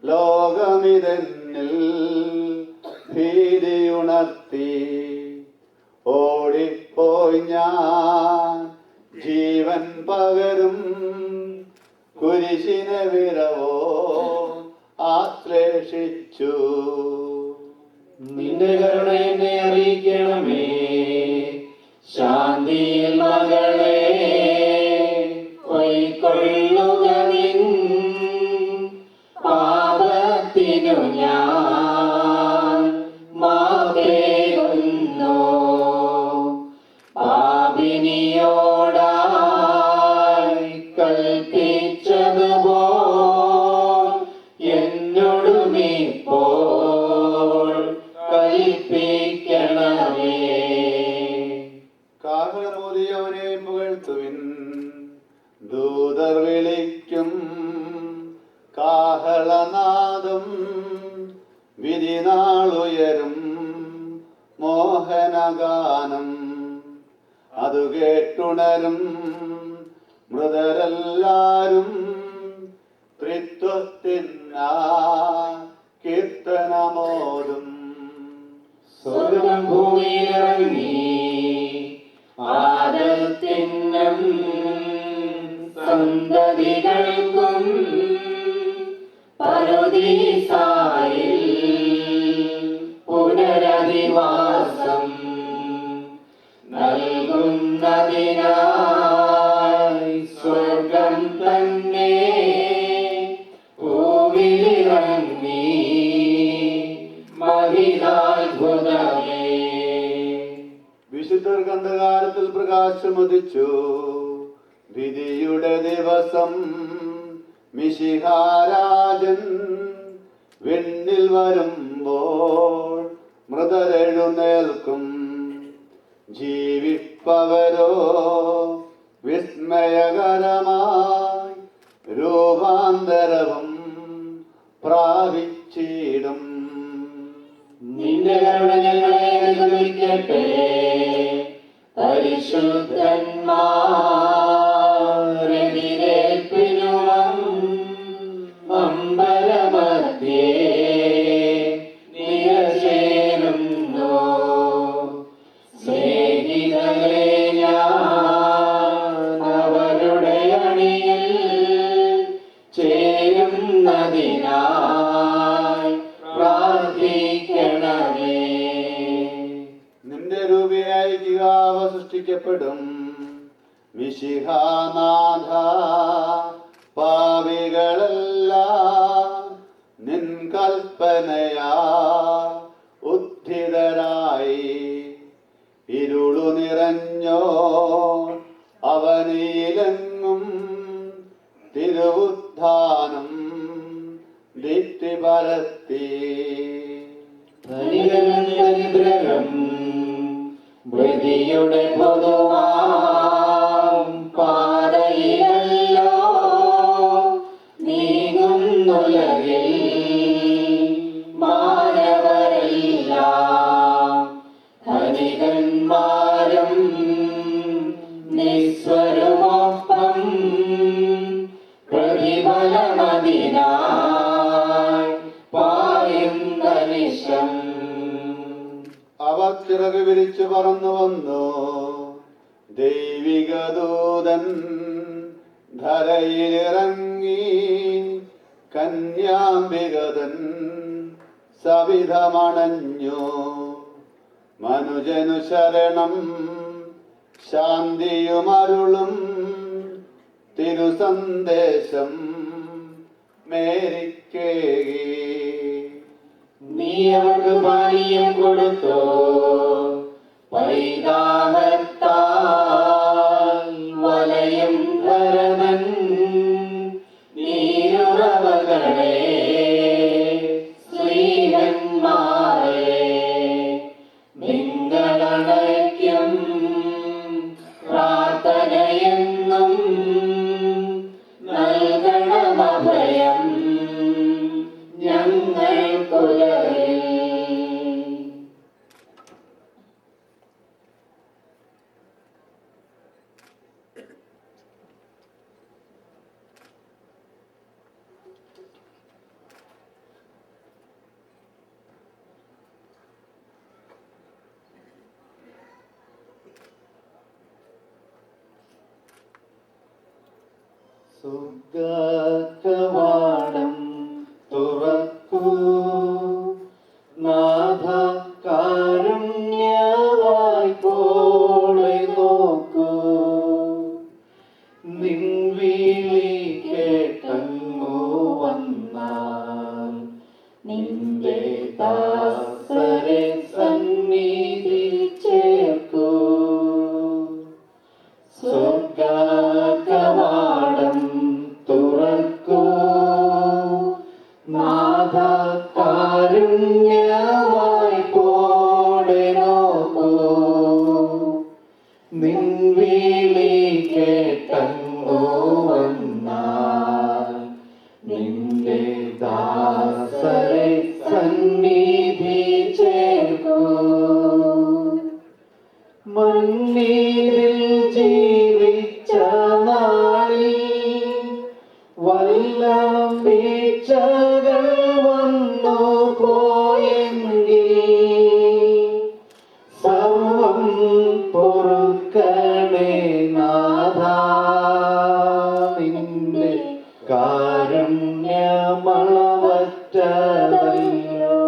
S2: ലോകമിതെന്നിൽ ഭീതിയുണർത്തി ഓടിപ്പോയി ഞാൻ ജീവൻ പകരും കുരിശിനെ വിരവോ ആശ്ലേഷിച്ചു.
S5: നിന്റെ കരുണ എന്നെ അറിയിക്കണമേ, ശാന്തിയിൽ മകളെ പൊയ്ക്കൊള്ളുക നിൻ പാപത്തിനു ഞാൻ മാപ്പേകുന്നു. പാപിനിയോടായി കൽപ്പിച്ചതുപോ എന്നോടുമിപ്പോൾ കൽപ്പിക്കണമേ.
S2: കാഹളമോദിയവനെ പുകഴ്ത്തുവിൻ, ദൂതർ വിളിക്കും കാഹളനാദം. വിധിനാളുയരും മോഹനഗാനം, അതു കേട്ടുണരും മൃതരെല്ലാരും. ത്രിത്വത്തിനാ കീർത്തനമോതും.
S5: സ്വർഗം ഭൂമിയിലിറങ്ങി ആദത്തിനും സന്തതികൾക്കും പറുദീസായിൽ പുനരധിവാസം നൽകുന്നതിനായി സ്വർഗം തന്നെ ഭൂമിയിലിറങ്ങി മഹിതാത്ഭുതമേ.
S2: വിശുദ്ധർ അന്ധകാരത്തിൽ പ്രകാശമുദിച്ചു, വിധിയുടെ ദിവസം മിശിഹാരാജൻ വിണ്ണിൽ വരുമ്പോൾ മൃതരെഴുന്നേൽക്കും. ജീവിപ്പവരോ വിസ്മയകരമായി രൂപാന്തരവും പ്രാപിച്ചിടും.
S5: നിന്റെ കരുണ ഞങ്ങളെ അനുഗമിക്കട്ടെ, പരിശുദ്ധന്മാരെതിരേൽപ്പിനുമം അമ്പലമധ്യേ നിരചേരുന്നു. സ്നേഹിതരെ ഞാൻ അവരുടെ അണിയിൽ ചേരുന്നതിനായി പ്രാർത്ഥിക്കണമേ.
S2: നിന്റെ രൂപയായി ജീവാവ സൃഷ്ടിക്കപ്പെടും. മിശിഹാനാഥ പാപികളെല്ലാം നിൻ കൽപ്പനയാ ഉദ്ധിതരായി ഇരുളു നിറഞ്ഞോ അവനിലെങ്ങും തിരുവുദ്ധാനം ദീപ്തി പരത്തി
S5: ദരിദ്രരും വൃതിയുടെ പൊതുവാം പാതയിലല്ലോ നീങ്ങുന്നുലകിൽ മാനവരെല്ലാം ധനികന്മാരും നിസ്വരുമൊപ്പം പ്രതിഫലമതിനായി പായുന്ന നിശം.
S2: അവർ ചിറക് വിരിച്ചു പറന്നു വന്നു ദൈവിക ദൂതൻ ധരയിലിറങ്ങി കന്യാംബികതൻ സവിധമണഞ്ഞു മനുജനു ശരണം ശാന്തിയുമരുളും തിരുസന്ദേശം മേരിക്കേകി.
S5: നീ അവർക്ക് പാനീയം കൊടുത്തോ പൈതാഹത്താൽ വലയം ഭരതൻ നീരുറവകളെ ശ്രീകന്മാരെ നിങ്ങളണയ്ക്കും പ്രാർത്ഥനയെന്നും നൽകണമഭയം ഞങ്ങൾക്കുലകിൽ.
S2: സ്വർഗ്ഗകവാടം തുറക്കൂ നാഥ കാരുണ്യവായ്പോടെ നോക്കൂ നിൻ വിളി കേട്ടങ്ങു വന്നാൽ നിന്റെ ദാസരെ സന്നിധി ചേർക്കൂ. സ്വർഗ്ഗകവാടം തുറക്കൂ നാഥ കാരുണ്യവായ്പോടെ നോക്കൂ നിൻ വിളി കേട്ടങ്ങു വന്നാൽ നിന്റെ ദാസരെ സന്നിധി ചേർക്കൂ. മണ്ണിൽ ജീവിച്ച നാളിൽ വല്ല വീഴ്ചകൾ വന്നു പോയെങ്കിൽ സർവം പൊറുക്കണേ നാഥാ നിന്റെ കാരുണ്യമളവറ്റതല്ലോ.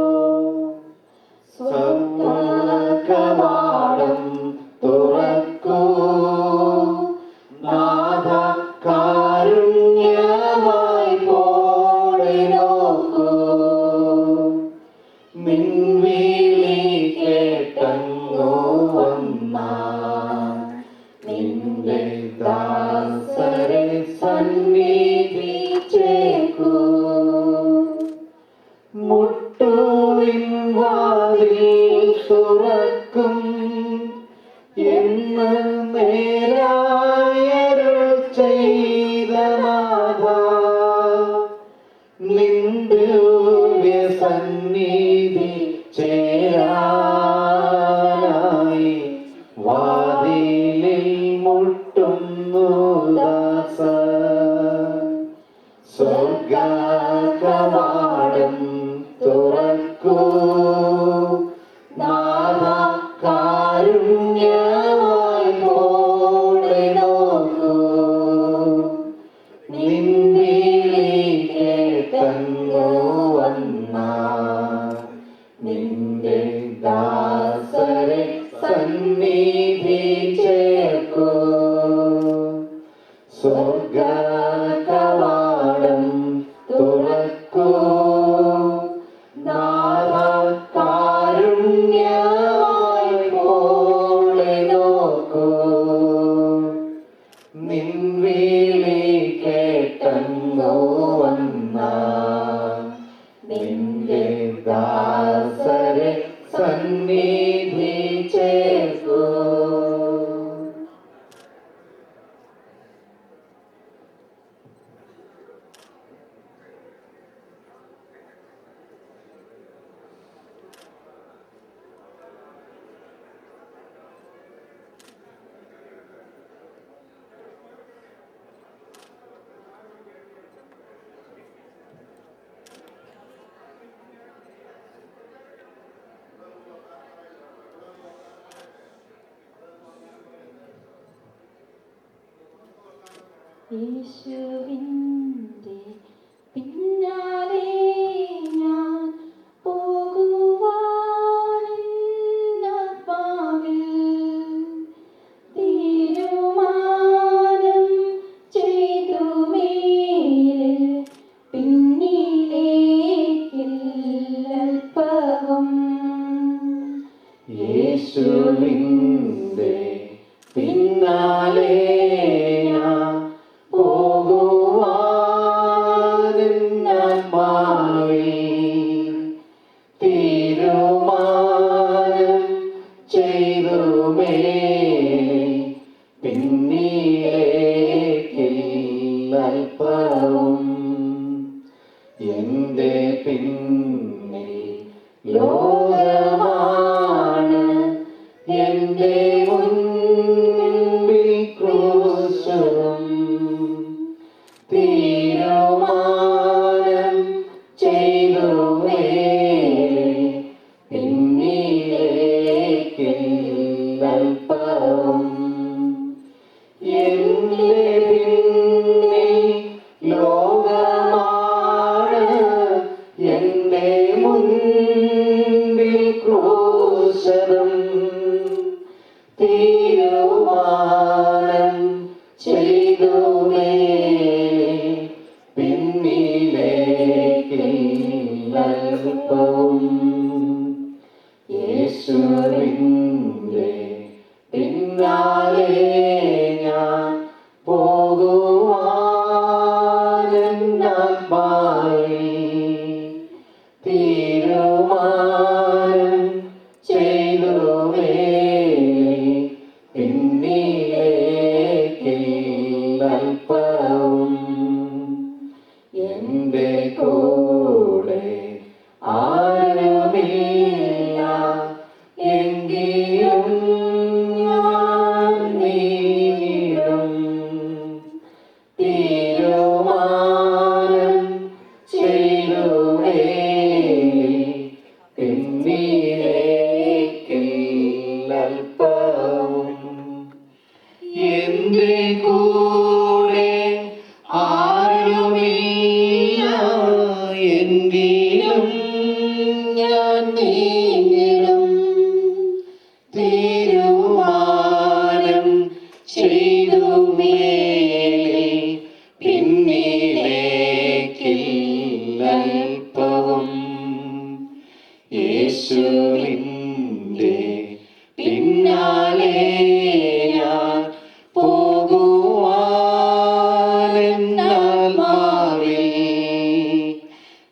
S2: സ്വർഗ്ഗകവാടം തുറക്കൂ നാഥ കാരുണ്യവായ്പോടെ നോക്കൂ നിൻ വിളി കേട്ടങ്ങു വന്നാൽ നിന്റെ ദാസരെ സന്നിധി ചേർക്കൂ. മുട്ടുവിൻ വാതിൽ തുറക്കും എന്ന് നേരായരുൾ ചെയ്ത നാഥാ നിന്റെ സന്നിധി ചേരാനായി വാതിലിൽ മുട്ടുന്നു ദാസ. സ്വർഗ്ഗകവാടം തുറക്കൂ നാഥ കാരുണ്യവായ്പോടെ നോക്കൂ നിൻ വിളി കേട്ടങ്ങു വന്നാൽ നിന്റെ ദാസരെ സന്നിധി ചേർക്കൂ. സ്വർഗ്ഗകവാടം
S5: വന്ന നിന്റെ ദാസരെ സന്നിധി ചേർക്കൂ.
S7: യേശുവിൻ്റെ പിന്നാലെ ഞാൻ പോകുവാനാത്മാവിൽ തീരുമാനം ചെയ്തു മേലിൽ പിന്നിലേക്കില്ലൽപ്പവും.
S5: യേശുവിൻ്റെ പിന്നാലെ ഞാൻ പോകുവാനാത്മാവിൽ തീരുമാനം ചെയ്തു മേലിൽ പിന്നിലേക്കില്ലൽപ്പവും. എന്റെ പിന്നിൽ ലോകമാണ്, എന്റെ മുൻപിൽ ക്രൂശും. തീരുമാനം ചെയ്തു മേലിൽ പിന്നിലേക്കില്ലൽപ്പവും. എന്റെ പിന്നിൽ ലോകമാണ്, എന്റെ മുൻപിൽ ക്രൂശനും. തീരുമാനം ചെയ്തു മേലിൽ പിന്നിലേക്കില്ലൽപ്പവും. യേശുവിൻ്റെ പിന്നാലെ ഞാൻ പോകുവാനാത്മാവിൽ തീരുമാനം ചെയ്തു മേലിൽ പിന്നിലേക്കില്ലൽപ്പവും. എന്റെ കൂടെ ആരുമില്ല എങ്കിലും ഞാൻ നീങ്ങിടും. തീരുമാനം ചെയ്തു മേലിൽ പിന്നിലേക്കില്ലൽപ്പവും. എന്റെ കൂടെ ആരുമില്ല എങ്കിലും ഞാൻ നീങ്ങിടും. തീരുമാനം ചെയ്തു മേലിൽ പിന്നിലേക്കില്ലൽപ്പവും. യേശുവിൻ്റെ പിന്നാലെ ഞാൻ പോകുവാനാത്മാവിൽ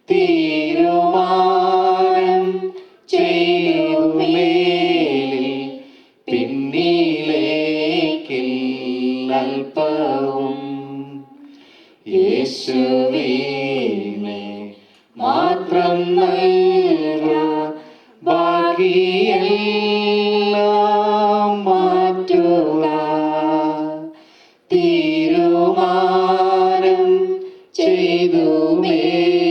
S5: തീരുമാനം ചെയ്തു മേലിൽ പിന്നിലേക്കില്ലൽപ്പവും. യേശുവിനെ മാത്രം നൽകാൻ ബാക്കിയെല്ലാം മാറ്റുക. തീരുമാനം ചെയ്തു മേലിൽ